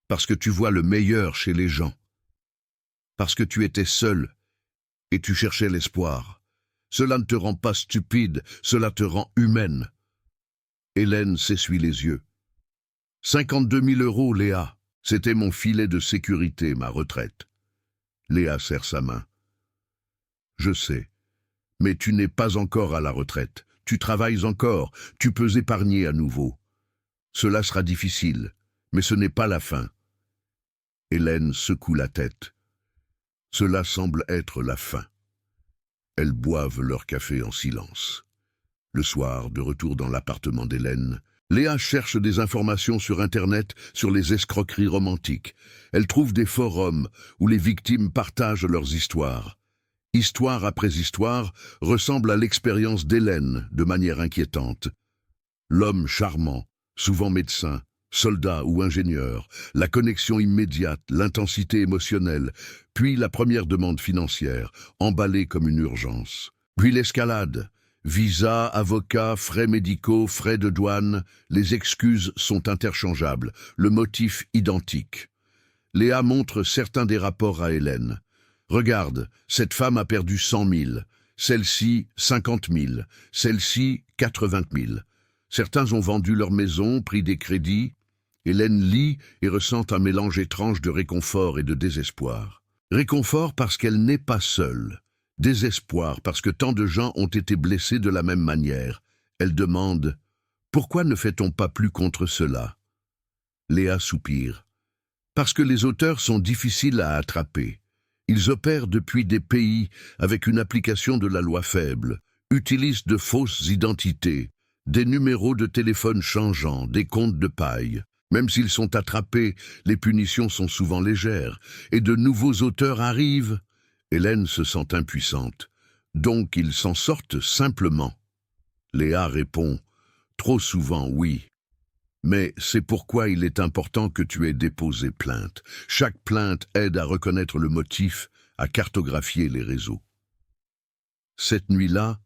Parce que tu vois le meilleur chez les gens. Parce que tu étais seule et tu cherchais l'espoir. Cela ne te rend pas stupide, cela te rend humaine. » Hélène s'essuie les yeux. « 52 000 €, Léa. C'était mon filet de sécurité, ma retraite. » Léa serre sa main. « Je sais, mais tu n'es pas encore à la retraite. Tu travailles encore, tu peux épargner à nouveau. Cela sera difficile, mais ce n'est pas la fin. » Hélène secoue la tête. Cela semble être la fin. Elles boivent leur café en silence. Le soir, de retour dans l'appartement d'Hélène, Léa cherche des informations sur Internet sur les escroqueries romantiques. Elle trouve des forums où les victimes partagent leurs histoires. Histoire après histoire ressemble à l'expérience d'Hélène de manière inquiétante. L'homme charmant, souvent médecin, soldat ou ingénieur, la connexion immédiate, l'intensité émotionnelle, puis la première demande financière, emballée comme une urgence. Puis l'escalade. Visa, avocat, frais médicaux, frais de douane, les excuses sont interchangeables, le motif identique. Léa montre certains des rapports à Hélène. « Regarde, cette femme a perdu 100 000, celle-ci 50 000, celle-ci 80 000. Certains ont vendu leur maison, pris des crédits. » Hélène lit et ressent un mélange étrange de réconfort et de désespoir. Réconfort parce qu'elle n'est pas seule. Désespoir parce que tant de gens ont été blessés de la même manière. Elle demande « Pourquoi ne fait-on pas plus contre cela ?» Léa soupire. « Parce que les auteurs sont difficiles à attraper. Ils opèrent depuis des pays avec une application de la loi faible, utilisent de fausses identités, des numéros de téléphone changeants, des comptes de paille. Même s'ils sont attrapés, les punitions sont souvent légères, et de nouveaux auteurs arrivent. » Hélène se sent impuissante. « Donc ils s'en sortent simplement. » Léa répond « Trop souvent, oui. Mais c'est pourquoi il est important que tu aies déposé plainte. Chaque plainte aide à reconnaître le motif, à cartographier les réseaux. » Cette nuit-là,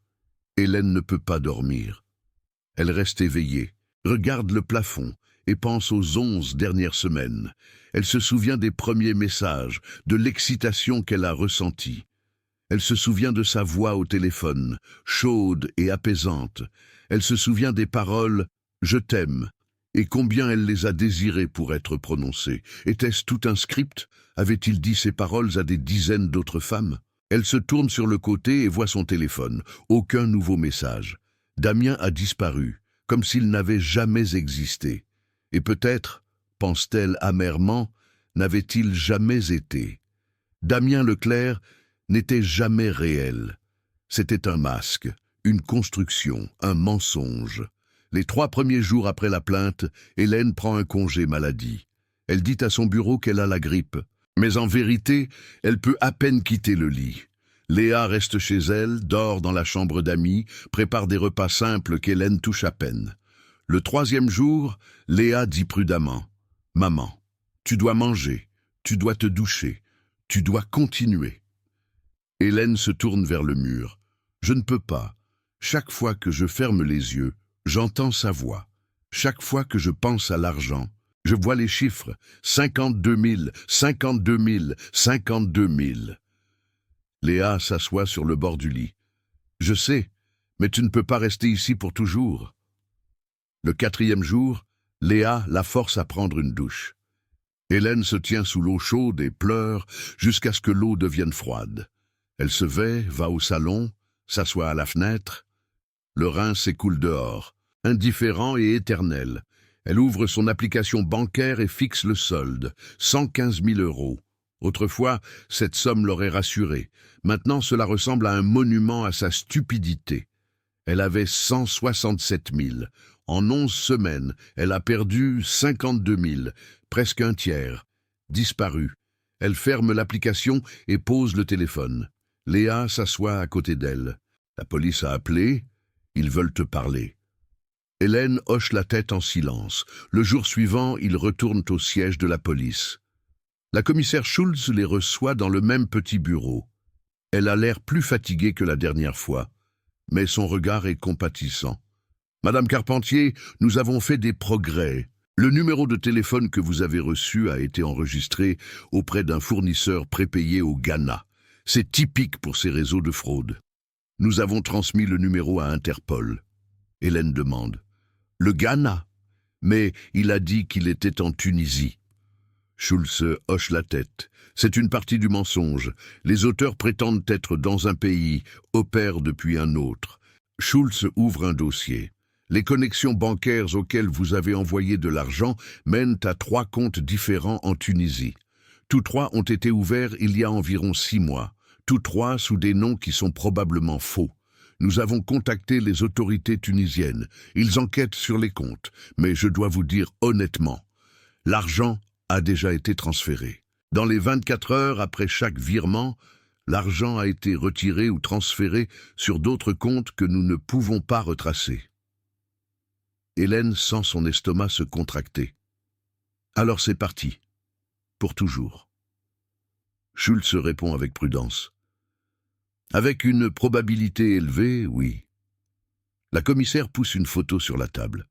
Hélène ne peut pas dormir. Elle reste éveillée, regarde le plafond et pense aux 11 dernières semaines. Elle se souvient des premiers messages, de l'excitation qu'elle a ressentie. Elle se souvient de sa voix au téléphone, chaude et apaisante. Elle se souvient des paroles « Je t'aime » et combien elle les a désirées pour être prononcées. Était-ce tout un script? Avait-il dit ces paroles à des dizaines d'autres femmes? Elle se tourne sur le côté et voit son téléphone. Aucun nouveau message. Damien a disparu, comme s'il n'avait jamais existé. Et peut-être, pense-t-elle amèrement, n'avait-il jamais été. Damien Leclerc n'était jamais réel. C'était un masque, une construction, un mensonge. Les 3 premiers jours après la plainte, Hélène prend un congé maladie. Elle dit à son bureau qu'elle a la grippe. Mais en vérité, elle peut à peine quitter le lit. Léa reste chez elle, dort dans la chambre d'amis, prépare des repas simples qu'Hélène touche à peine. Le 3e jour, Léa dit prudemment « Maman, tu dois manger, tu dois te doucher, tu dois continuer. » Hélène se tourne vers le mur. « Je ne peux pas. Chaque fois que je ferme les yeux, j'entends sa voix. Chaque fois que je pense à l'argent, je vois les chiffres. 52 000, 52 000, 52 000. » Léa s'assoit sur le bord du lit. « Je sais, mais tu ne peux pas rester ici pour toujours. » Le 4e jour, Léa la force à prendre une douche. Hélène se tient sous l'eau chaude et pleure jusqu'à ce que l'eau devienne froide. Elle se va au salon, s'assoit à la fenêtre. Le Rhin s'écoule dehors, indifférent et éternel. Elle ouvre son application bancaire et fixe le solde, 115 000 €. Autrefois, cette somme l'aurait rassurée. Maintenant, cela ressemble à un monument à sa stupidité. Elle avait 167 000. En 11 semaines, elle a perdu 52 000, presque un tiers. Disparue. Elle ferme l'application et pose le téléphone. Léa s'assoit à côté d'elle. La police a appelé. Ils veulent te parler. Hélène hoche la tête en silence. Le jour suivant, ils retournent au siège de la police. La commissaire Schultz les reçoit dans le même petit bureau. Elle a l'air plus fatiguée que la dernière fois, mais son regard est compatissant. « Madame Carpentier, nous avons fait des progrès. Le numéro de téléphone que vous avez reçu a été enregistré auprès d'un fournisseur prépayé au Ghana. C'est typique pour ces réseaux de fraude. Nous avons transmis le numéro à Interpol. » Hélène demande. « Le Ghana ? Mais il a dit qu'il était en Tunisie. » Schultz hoche la tête. C'est une partie du mensonge. Les auteurs prétendent être dans un pays, opèrent depuis un autre. Schultz ouvre un dossier. Les connexions bancaires auxquelles vous avez envoyé de l'argent mènent à 3 comptes différents en Tunisie. Tous 3 ont été ouverts il y a environ 6 mois. Tous 3 sous des noms qui sont probablement faux. Nous avons contacté les autorités tunisiennes. Ils enquêtent sur les comptes. Mais je dois vous dire honnêtement, l'argent a déjà été transféré. Dans les 24 heures après chaque virement, l'argent a été retiré ou transféré sur d'autres comptes que nous ne pouvons pas retracer. Hélène sent son estomac se contracter. Alors c'est parti. Pour toujours. Schultz répond avec prudence. Avec une probabilité élevée, oui. La commissaire pousse une photo sur la table.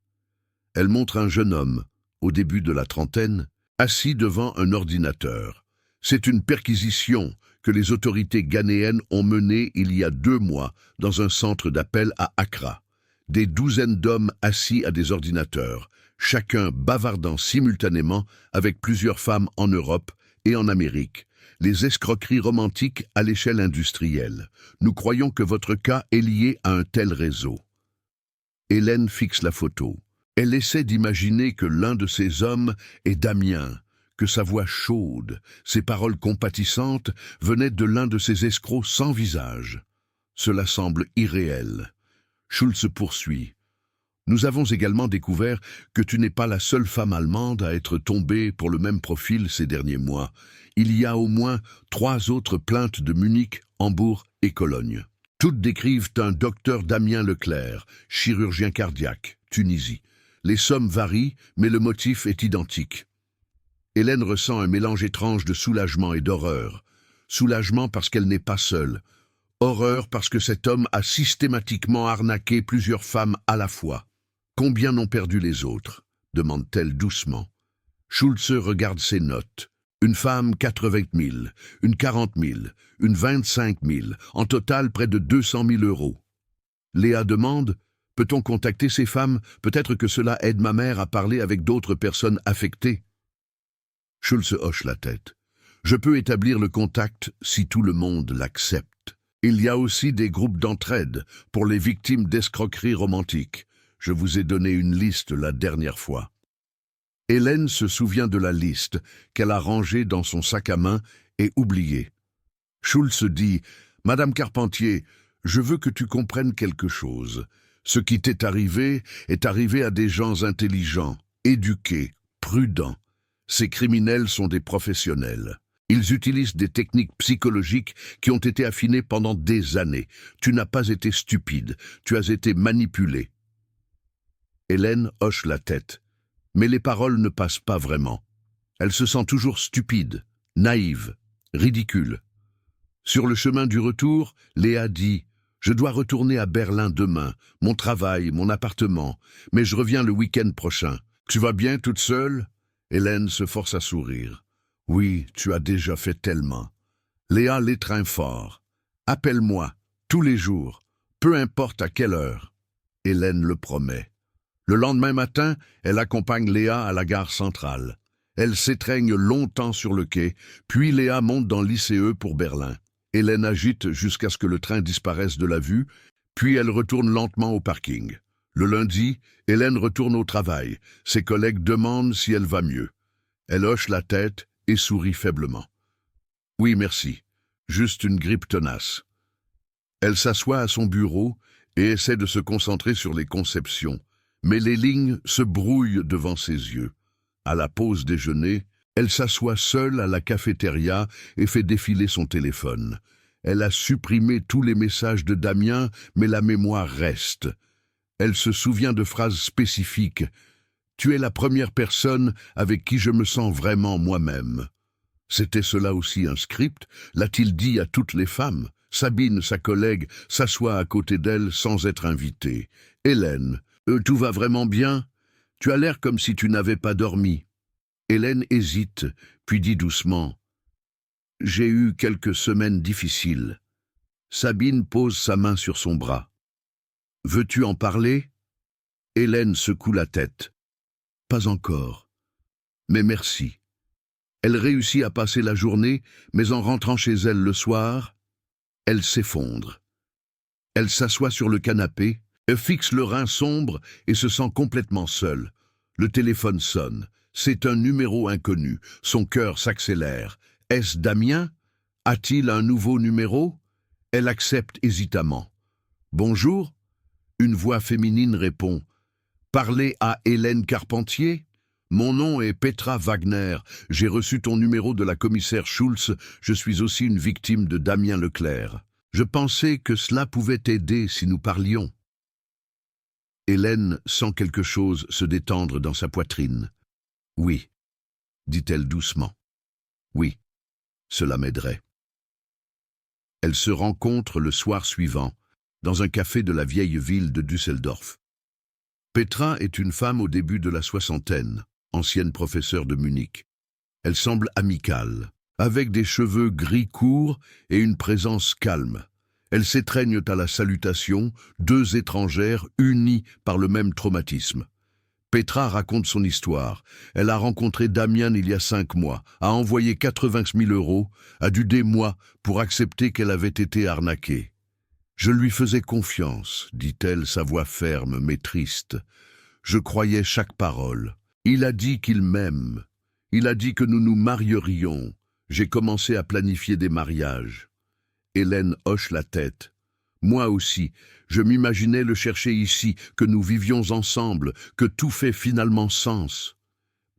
Elle montre un jeune homme, au début de la trentaine, assis devant un ordinateur. C'est une perquisition que les autorités ghanéennes ont menée il y a 2 mois dans un centre d'appel à Accra. Des douzaines d'hommes assis à des ordinateurs, chacun bavardant simultanément avec plusieurs femmes en Europe et en Amérique. Les escroqueries romantiques à l'échelle industrielle. Nous croyons que votre cas est lié à un tel réseau. Hélène fixe la photo. Elle essaie d'imaginer que l'un de ces hommes est Damien, que sa voix chaude, ses paroles compatissantes venaient de l'un de ces escrocs sans visage. Cela semble irréel. Schultz poursuit. Nous avons également découvert que tu n'es pas la seule femme allemande à être tombée pour le même profil ces derniers mois. Il y a au moins 3 autres plaintes de Munich, Hambourg et Cologne. Toutes décrivent un docteur Damien Leclerc, chirurgien cardiaque, Tunisie. Les sommes varient, mais le motif est identique. Hélène ressent un mélange étrange de soulagement et d'horreur. Soulagement parce qu'elle n'est pas seule. Horreur parce que cet homme a systématiquement arnaqué plusieurs femmes à la fois. Combien n'ont perdu les autres ? Demande-t-elle doucement. Schultz regarde ses notes. Une femme 80 000, une 40 000, une 25 000, en total près de 200 000 €. Léa demande « Peut-on contacter ces femmes? Peut-être que cela aide ma mère à parler avec d'autres personnes affectées. » Schultz hoche la tête. « Je peux établir le contact si tout le monde l'accepte. Il y a aussi des groupes d'entraide pour les victimes d'escroqueries romantiques. Je vous ai donné une liste la dernière fois. » Hélène se souvient de la liste qu'elle a rangée dans son sac à main et oubliée. Schultz dit « Madame Carpentier, je veux que tu comprennes quelque chose. Ce qui t'est arrivé est arrivé à des gens intelligents, éduqués, prudents. Ces criminels sont des professionnels. Ils utilisent des techniques psychologiques qui ont été affinées pendant des années. Tu n'as pas été stupide, tu as été manipulé. Hélène hoche la tête, mais les paroles ne passent pas vraiment. Elle se sent toujours stupide, naïve, ridicule. Sur le chemin du retour, Léa dit « Je dois retourner à Berlin demain, mon travail, mon appartement, mais je reviens le week-end prochain. Tu vas bien toute seule ?» Hélène se force à sourire. « Oui, tu as déjà fait tellement. » Léa l'étreint fort. « Appelle-moi, tous les jours, peu importe à quelle heure. » Hélène le promet. Le lendemain matin, elle accompagne Léa à la gare centrale. Elle s'étreigne longtemps sur le quai, puis Léa monte dans l'ICE pour Berlin. Hélène agite jusqu'à ce que le train disparaisse de la vue, puis elle retourne lentement au parking. Le lundi, Hélène retourne au travail. Ses collègues demandent si elle va mieux. Elle hoche la tête et sourit faiblement. « Oui, merci. Juste une grippe tenace. » Elle s'assoit à son bureau et essaie de se concentrer sur les conceptions, mais les lignes se brouillent devant ses yeux. À la pause déjeuner, elle s'assoit seule à la cafétéria et fait défiler son téléphone. Elle a supprimé tous les messages de Damien, mais la mémoire reste. Elle se souvient de phrases spécifiques. « Tu es la première personne avec qui je me sens vraiment moi-même. » C'était cela aussi un script, l'a-t-il dit à toutes les femmes? Sabine, sa collègue, s'assoit à côté d'elle sans être invitée. « Hélène, tout va vraiment bien? Tu as l'air comme si tu n'avais pas dormi. » Hélène hésite, puis dit doucement « J'ai eu quelques semaines difficiles. » Sabine pose sa main sur son bras. « Veux-tu en parler ?» Hélène secoue la tête. « Pas encore. Mais merci. » Elle réussit à passer la journée, mais en rentrant chez elle le soir, elle s'effondre. Elle s'assoit sur le canapé, fixe le rein sombre et se sent complètement seule. Le téléphone sonne. C'est un numéro inconnu. Son cœur s'accélère. Est-ce Damien? A-t-il un nouveau numéro? Elle accepte hésitamment. « Bonjour ?» Une voix féminine répond. « Parlez à Hélène Carpentier? Mon nom est Petra Wagner. J'ai reçu ton numéro de la commissaire Schulz. Je suis aussi une victime de Damien Leclerc. Je pensais que cela pouvait t'aider si nous parlions. » Hélène sent quelque chose se détendre dans sa poitrine. « Oui, » dit-elle doucement. « Oui, cela m'aiderait. » Elle se rencontre le soir suivant, dans un café de la vieille ville de Düsseldorf. Petra est une femme au début de la soixantaine, ancienne professeure de Munich. Elle semble amicale, avec des cheveux gris courts et une présence calme. Elles s'étreignent à la salutation, deux étrangères unies par le même traumatisme. Petra raconte son histoire. Elle a rencontré Damien il y a 5 mois, a envoyé 80 000 €, a dû des mois pour accepter qu'elle avait été arnaquée. « Je lui faisais confiance, dit-elle, sa voix ferme mais triste. Je croyais chaque parole. Il a dit qu'il m'aime. Il a dit que nous nous marierions. J'ai commencé à planifier des mariages. » Hélène hoche la tête. « Moi aussi, je m'imaginais le chercher ici, que nous vivions ensemble, que tout fait finalement sens. »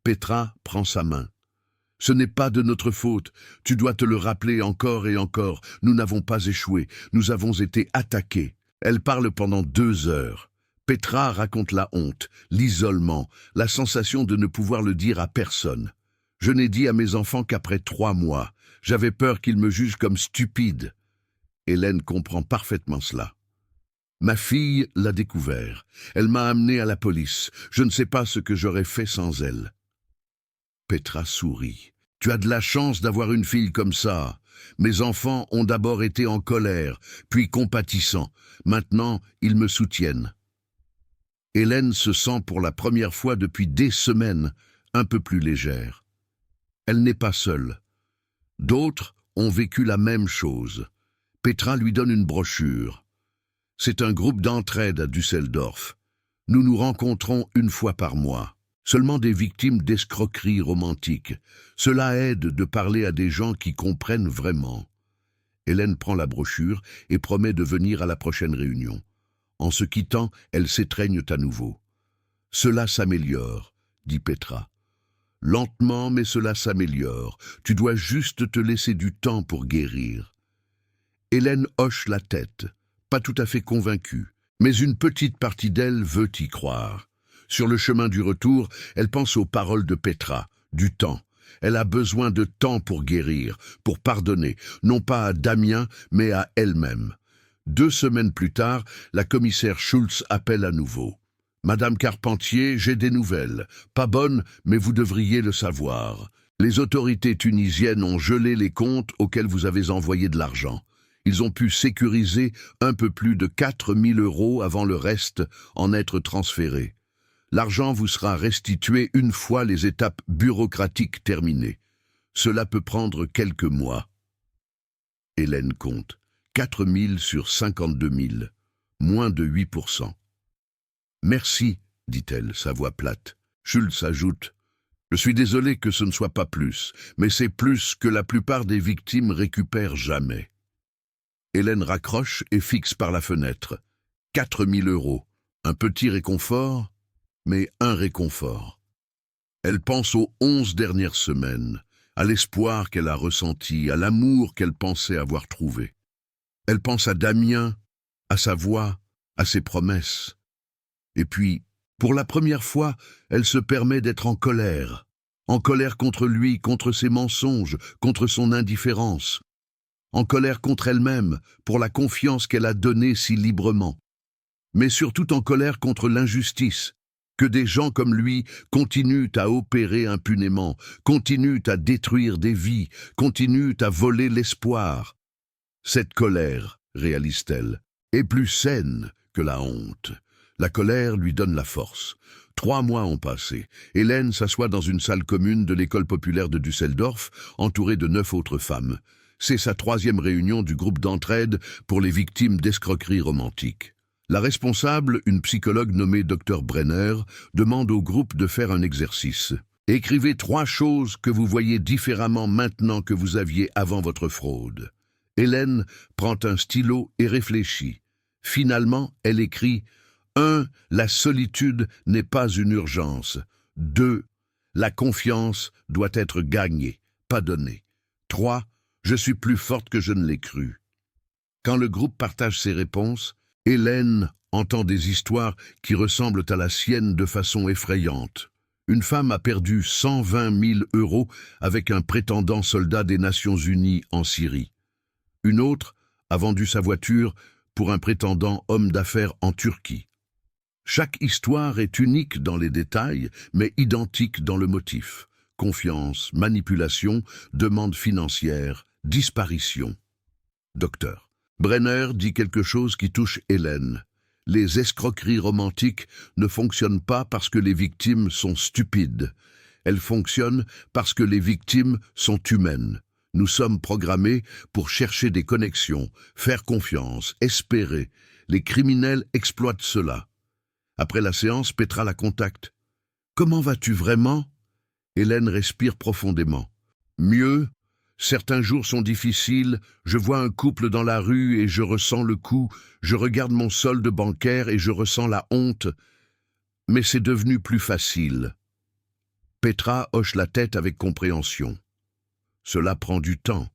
Petra prend sa main. « Ce n'est pas de notre faute. Tu dois te le rappeler encore et encore. Nous n'avons pas échoué. Nous avons été attaqués. » Elle parle pendant 2 heures. Petra raconte la honte, l'isolement, la sensation de ne pouvoir le dire à personne. « Je n'ai dit à mes enfants qu'après 3 mois. J'avais peur qu'ils me jugent comme stupide. » Hélène comprend parfaitement cela. « Ma fille l'a découvert. Elle m'a amené à la police. Je ne sais pas ce que j'aurais fait sans elle. » Petra sourit. « Tu as de la chance d'avoir une fille comme ça. Mes enfants ont d'abord été en colère, puis compatissants. Maintenant, ils me soutiennent. » Hélène se sent pour la première fois depuis des semaines un peu plus légère. Elle n'est pas seule. D'autres ont vécu la même chose. Petra lui donne une brochure. C'est un groupe d'entraide à Düsseldorf. Nous nous rencontrons 1 fois par mois. Seulement des victimes d'escroqueries romantiques. Cela aide de parler à des gens qui comprennent vraiment. Hélène prend la brochure et promet de venir à la prochaine réunion. En se quittant, elles s'étreignent à nouveau. « Cela s'améliore, » dit Petra. Lentement, mais cela s'améliore. Tu dois juste te laisser du temps pour guérir. Hélène hoche la tête, pas tout à fait convaincue, mais une petite partie d'elle veut y croire. Sur le chemin du retour, elle pense aux paroles de Petra, du temps. Elle a besoin de temps pour guérir, pour pardonner, non pas à Damien, mais à elle-même. 2 semaines plus tard, la commissaire Schultz appelle à nouveau. « Madame Carpentier, j'ai des nouvelles. Pas bonnes, mais vous devriez le savoir. Les autorités tunisiennes ont gelé les comptes auxquels vous avez envoyé de l'argent. Ils ont pu sécuriser un peu plus de 4 000 € avant le reste en être transféré. L'argent vous sera restitué une fois les étapes bureaucratiques terminées. Cela peut prendre quelques mois. » Hélène compte. 4 000 sur 52 000, moins de 8%. « Merci, dit-elle, sa voix plate. » Schultz ajoute « Je suis désolé que ce ne soit pas plus, mais c'est plus que la plupart des victimes récupèrent jamais. » Hélène raccroche et fixe par la fenêtre. 4 000 €. Un petit réconfort, mais un réconfort. Elle pense aux 11 dernières semaines, à l'espoir qu'elle a ressenti, à l'amour qu'elle pensait avoir trouvé. Elle pense à Damien, à sa voix, à ses promesses. Et puis, pour la première fois, elle se permet d'être en colère contre lui, contre ses mensonges, contre son indifférence, en colère contre elle-même pour la confiance qu'elle a donnée si librement, mais surtout en colère contre l'injustice, que des gens comme lui continuent à opérer impunément, continuent à détruire des vies, continuent à voler l'espoir. Cette colère, réalise-t-elle, est plus saine que la honte. La colère lui donne la force. 3 mois ont passé. Hélène s'assoit dans une salle commune de l'école populaire de Düsseldorf, entourée de 9 autres femmes. C'est sa 3e réunion du groupe d'entraide pour les victimes d'escroqueries romantiques. La responsable, une psychologue nommée Dr Brenner, demande au groupe de faire un exercice. Écrivez 3 choses que vous voyez différemment maintenant que vous aviez avant votre fraude. Hélène prend un stylo et réfléchit. Finalement, elle écrit 1. La solitude n'est pas une urgence. 2. La confiance doit être gagnée, pas donnée. 3. Je suis plus forte que je ne l'ai cru. Quand le groupe partage ses réponses, Hélène entend des histoires qui ressemblent à la sienne de façon effrayante. Une femme a perdu 120 000 € avec un prétendant soldat des Nations Unies en Syrie. Une autre a vendu sa voiture pour un prétendant homme d'affaires en Turquie. Chaque histoire est unique dans les détails, mais identique dans le motif. Confiance, manipulation, demande financière, disparition. Docteur Brenner dit quelque chose qui touche Hélène. Les escroqueries romantiques ne fonctionnent pas parce que les victimes sont stupides. Elles fonctionnent parce que les victimes sont humaines. Nous sommes programmés pour chercher des connexions, faire confiance, espérer. Les criminels exploitent cela. Après la séance, Petra la contacte. « Comment vas-tu vraiment ?» Hélène respire profondément. « Mieux. Certains jours sont difficiles, je vois un couple dans la rue et je ressens le coup, je regarde mon solde bancaire et je ressens la honte. Mais c'est devenu plus facile. » Petra hoche la tête avec compréhension. « Cela prend du temps.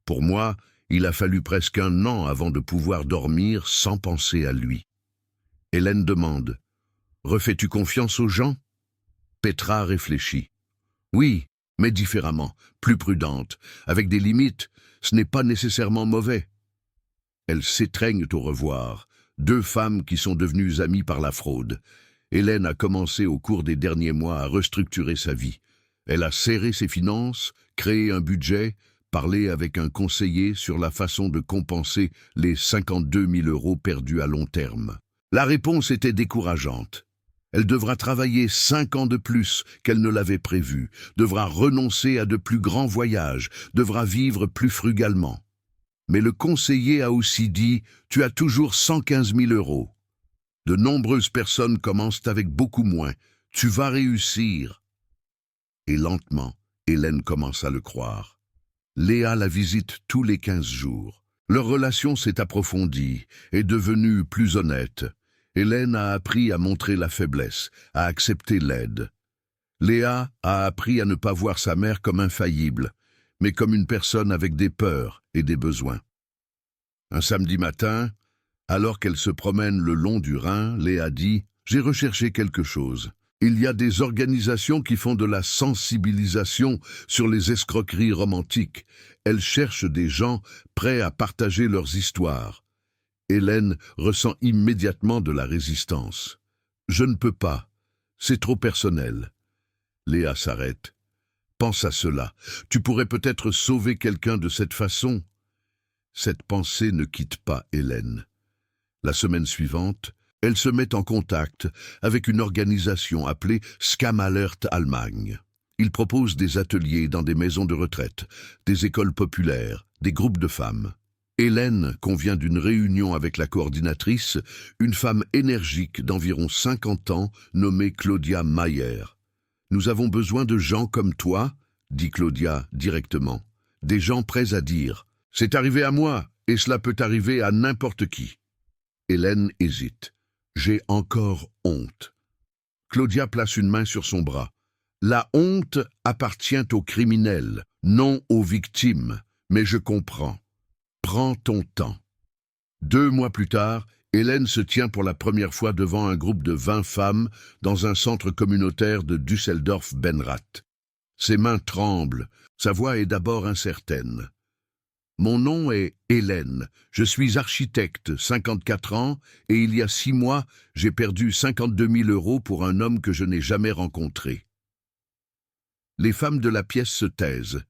Pour moi, il a fallu presque 1 an avant de pouvoir dormir sans penser à lui. » Hélène demande. « Refais-tu confiance aux gens ?» Petra réfléchit. « Oui, mais différemment, plus prudente, avec des limites, ce n'est pas nécessairement mauvais. » Elles s'étreignent au revoir, 2 femmes qui sont devenues amies par la fraude. Hélène a commencé au cours des derniers mois à restructurer sa vie. Elle a serré ses finances, créé un budget, parlé avec un conseiller sur la façon de compenser les 52 000 € perdus à long terme. La réponse était décourageante. Elle devra travailler 5 ans de plus qu'elle ne l'avait prévu, devra renoncer à de plus grands voyages, devra vivre plus frugalement. Mais le conseiller a aussi dit « Tu as toujours 115 000 €. De nombreuses personnes commencent avec beaucoup moins. Tu vas réussir. » Et lentement, Hélène commence à le croire. Léa la visite tous les 15 jours. Leur relation s'est approfondie, est devenue plus honnête. Hélène a appris à montrer la faiblesse, à accepter l'aide. Léa a appris à ne pas voir sa mère comme infaillible, mais comme une personne avec des peurs et des besoins. Un samedi matin, alors qu'elle se promène le long du Rhin, Léa dit « J'ai recherché quelque chose. Il y a des organisations qui font de la sensibilisation sur les escroqueries romantiques. Elles cherchent des gens prêts à partager leurs histoires. » Hélène ressent immédiatement de la résistance. « Je ne peux pas. C'est trop personnel. » Léa s'arrête. « Pense à cela. Tu pourrais peut-être sauver quelqu'un de cette façon. » Cette pensée ne quitte pas Hélène. La semaine suivante, elle se met en contact avec une organisation appelée Scam Alert Allemagne. Ils proposent des ateliers dans des maisons de retraite, des écoles populaires, des groupes de femmes. Hélène convient d'une réunion avec la coordinatrice, une femme énergique d'environ 50 ans nommée Claudia Mayer. « Nous avons besoin de gens comme toi, dit Claudia directement. Des gens prêts à dire « C'est arrivé à moi et cela peut arriver à n'importe qui. » Hélène hésite. « J'ai encore honte. » Claudia place une main sur son bras. « La honte appartient aux criminels, non aux victimes, mais je comprends. Prends ton temps. » 2 mois plus tard, Hélène se tient pour la première fois devant un groupe de 20 femmes dans un centre communautaire de Düsseldorf-Benrath. Ses mains tremblent, sa voix est d'abord incertaine. « Mon nom est Hélène, je suis architecte, 54 ans, et il y a 6 mois, j'ai perdu 52 000 € pour un homme que je n'ai jamais rencontré. » Les femmes de la pièce se taisent.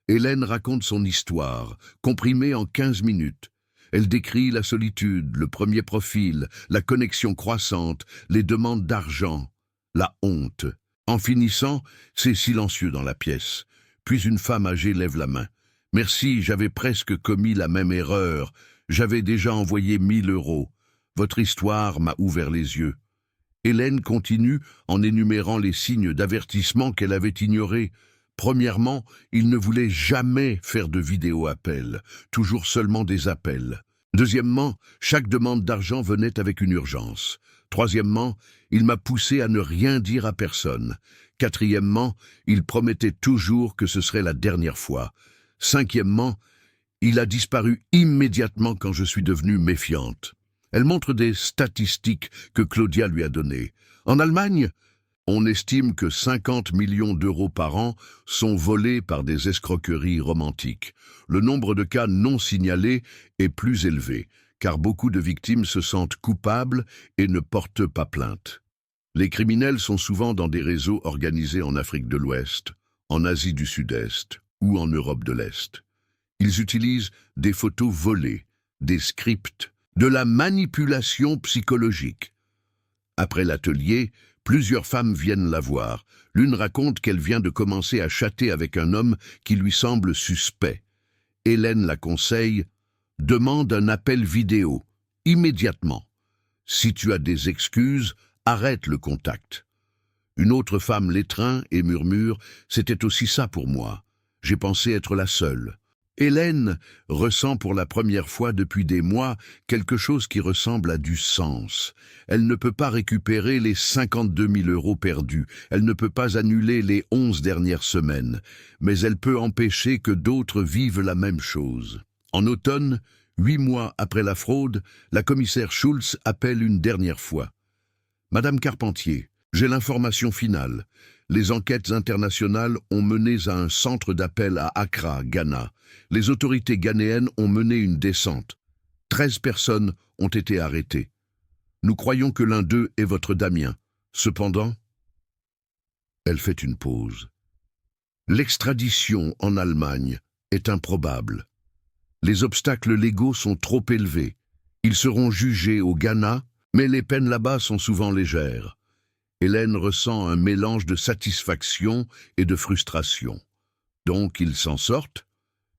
Hélène raconte son histoire, comprimée en 15 minutes. Elle décrit la solitude, le premier profil, la connexion croissante, les demandes d'argent, la honte. En finissant, c'est silencieux dans la pièce. Puis une femme âgée lève la main. « Merci, j'avais presque commis la même erreur. J'avais déjà envoyé 1 000 €. Votre histoire m'a ouvert les yeux. » Hélène continue en énumérant les signes d'avertissement qu'elle avait ignorés. Premièrement, il ne voulait jamais faire de vidéo-appel, toujours seulement des appels. Deuxièmement, chaque demande d'argent venait avec une urgence. Troisièmement, il m'a poussé à ne rien dire à personne. Quatrièmement, il promettait toujours que ce serait la dernière fois. Cinquièmement, il a disparu immédiatement quand je suis devenue méfiante. Elle montre des statistiques que Claudia lui a données. En Allemagne, on estime que 50 millions d'euros par an sont volés par des escroqueries romantiques. Le nombre de cas non signalés est plus élevé, car beaucoup de victimes se sentent coupables et ne portent pas plainte. Les criminels sont souvent dans des réseaux organisés en Afrique de l'Ouest, en Asie du Sud-Est ou en Europe de l'Est. Ils utilisent des photos volées, des scripts, de la manipulation psychologique. Après l'atelier, plusieurs femmes viennent la voir. L'une raconte qu'elle vient de commencer à chatter avec un homme qui lui semble suspect. Hélène la conseille « Demande un appel vidéo, immédiatement. Si tu as des excuses, arrête le contact. » Une autre femme l'étreint et murmure « C'était aussi ça pour moi. J'ai pensé être la seule. » Hélène ressent pour la première fois depuis des mois quelque chose qui ressemble à du sens. Elle ne peut pas récupérer les 52 000 € perdus, elle ne peut pas annuler les 11 dernières semaines, mais elle peut empêcher que d'autres vivent la même chose. En automne, 8 mois après la fraude, la commissaire Schulz appelle une dernière fois. « Madame Carpentier, j'ai l'information finale. Les enquêtes internationales ont mené à un centre d'appel à Accra, Ghana. Les autorités ghanéennes ont mené une descente. 13 personnes ont été arrêtées. Nous croyons que l'un d'eux est votre Damien. Cependant, » elle fait une pause. « L'extradition en Allemagne est improbable. Les obstacles légaux sont trop élevés. Ils seront jugés au Ghana, mais les peines là-bas sont souvent légères. » Hélène ressent un mélange de satisfaction et de frustration. Donc ils s'en sortent?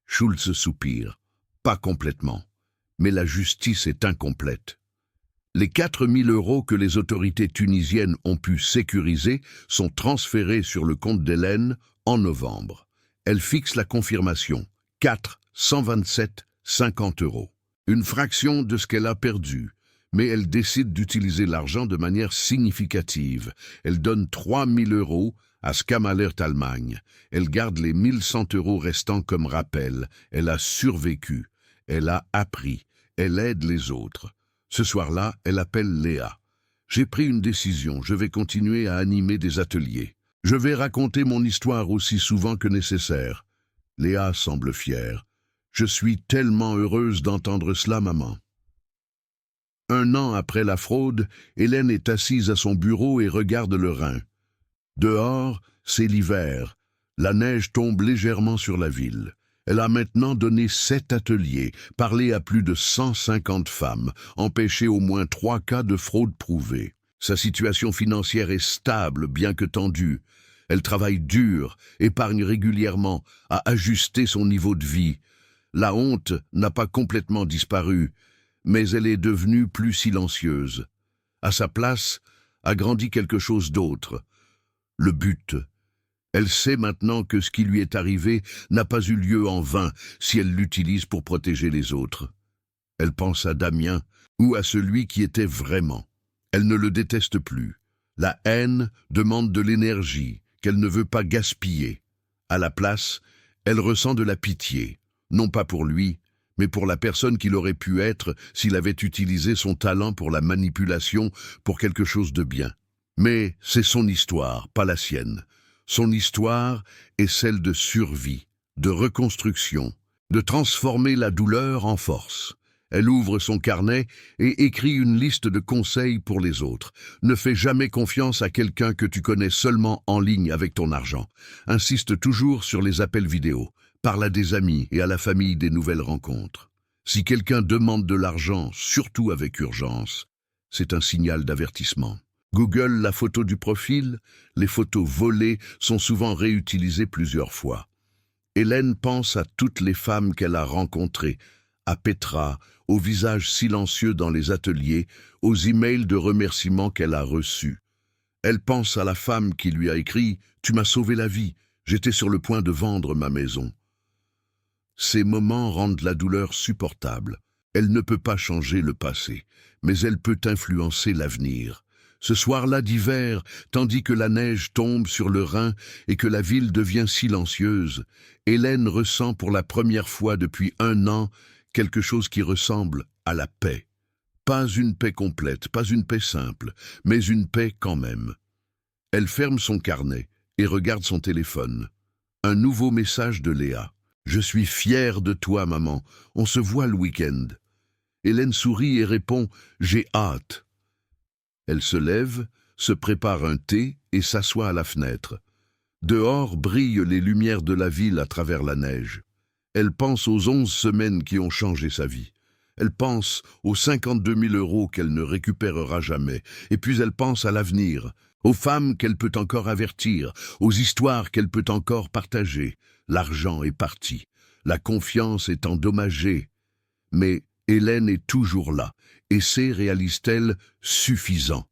Schulz soupire. Pas complètement. Mais la justice est incomplète. Les 4 000 € que les autorités tunisiennes ont pu sécuriser sont transférés sur le compte d'Hélène en novembre. Elle fixe la confirmation. 127,50 €. Une fraction de ce qu'elle a perdu. Mais elle décide d'utiliser l'argent de manière significative. Elle donne 3 000 € À Skamalert, Allemagne. Elle garde les 1 100 € restants comme rappel. Elle a survécu. Elle a appris. Elle aide les autres. Ce soir-là, elle appelle Léa. J'ai pris une décision. Je vais continuer à animer des ateliers. Je vais raconter mon histoire aussi souvent que nécessaire. Léa semble fière. Je suis tellement heureuse d'entendre cela, maman. 1 an après la fraude, Hélène est assise à son bureau et regarde le Rhin. Dehors, c'est l'hiver. La neige tombe légèrement sur la ville. Elle a maintenant donné 7 ateliers, parlé à plus de 150 femmes, empêché au moins 3 cas de fraude prouvés. Sa situation financière est stable, bien que tendue. Elle travaille dur, épargne régulièrement, a ajusté son niveau de vie. La honte n'a pas complètement disparu, mais elle est devenue plus silencieuse. À sa place, a grandi quelque chose d'autre. Le but. Elle sait maintenant que ce qui lui est arrivé n'a pas eu lieu en vain si elle l'utilise pour protéger les autres. Elle pense à Damien ou à celui qui était vraiment. Elle ne le déteste plus. La haine demande de l'énergie qu'elle ne veut pas gaspiller. À la place, elle ressent de la pitié, non pas pour lui, mais pour la personne qu'il aurait pu être s'il avait utilisé son talent pour la manipulation pour quelque chose de bien. Mais c'est son histoire, pas la sienne. Son histoire est celle de survie, de reconstruction, de transformer la douleur en force. Elle ouvre son carnet et écrit une liste de conseils pour les autres. Ne fais jamais confiance à quelqu'un que tu connais seulement en ligne avec ton argent. Insiste toujours sur les appels vidéo. Parle à des amis et à la famille des nouvelles rencontres. Si quelqu'un demande de l'argent, surtout avec urgence, c'est un signal d'avertissement. Google la photo du profil, les photos volées sont souvent réutilisées plusieurs fois. Hélène pense à toutes les femmes qu'elle a rencontrées, à Petra, au visage silencieux dans les ateliers, aux emails de remerciements qu'elle a reçus. Elle pense à la femme qui lui a écrit « Tu m'as sauvé la vie, j'étais sur le point de vendre ma maison ». Ces moments rendent la douleur supportable. Elle ne peut pas changer le passé, mais elle peut influencer l'avenir. Ce soir-là d'hiver, tandis que la neige tombe sur le Rhin et que la ville devient silencieuse, Hélène ressent pour la première fois depuis 1 an quelque chose qui ressemble à la paix. Pas une paix complète, pas une paix simple, mais une paix quand même. Elle ferme son carnet et regarde son téléphone. Un nouveau message de Léa. « Je suis fière de toi, maman. On se voit le week-end. » Hélène sourit et répond « J'ai hâte. » Elle se lève, se prépare un thé et s'assoit à la fenêtre. Dehors brillent les lumières de la ville à travers la neige. Elle pense aux 11 semaines qui ont changé sa vie. Elle pense aux 52 000 € qu'elle ne récupérera jamais. Et puis elle pense à l'avenir, aux femmes qu'elle peut encore avertir, aux histoires qu'elle peut encore partager. L'argent est parti, la confiance est endommagée. Mais Hélène est toujours là, et c'est, réalise-t-elle, suffisant.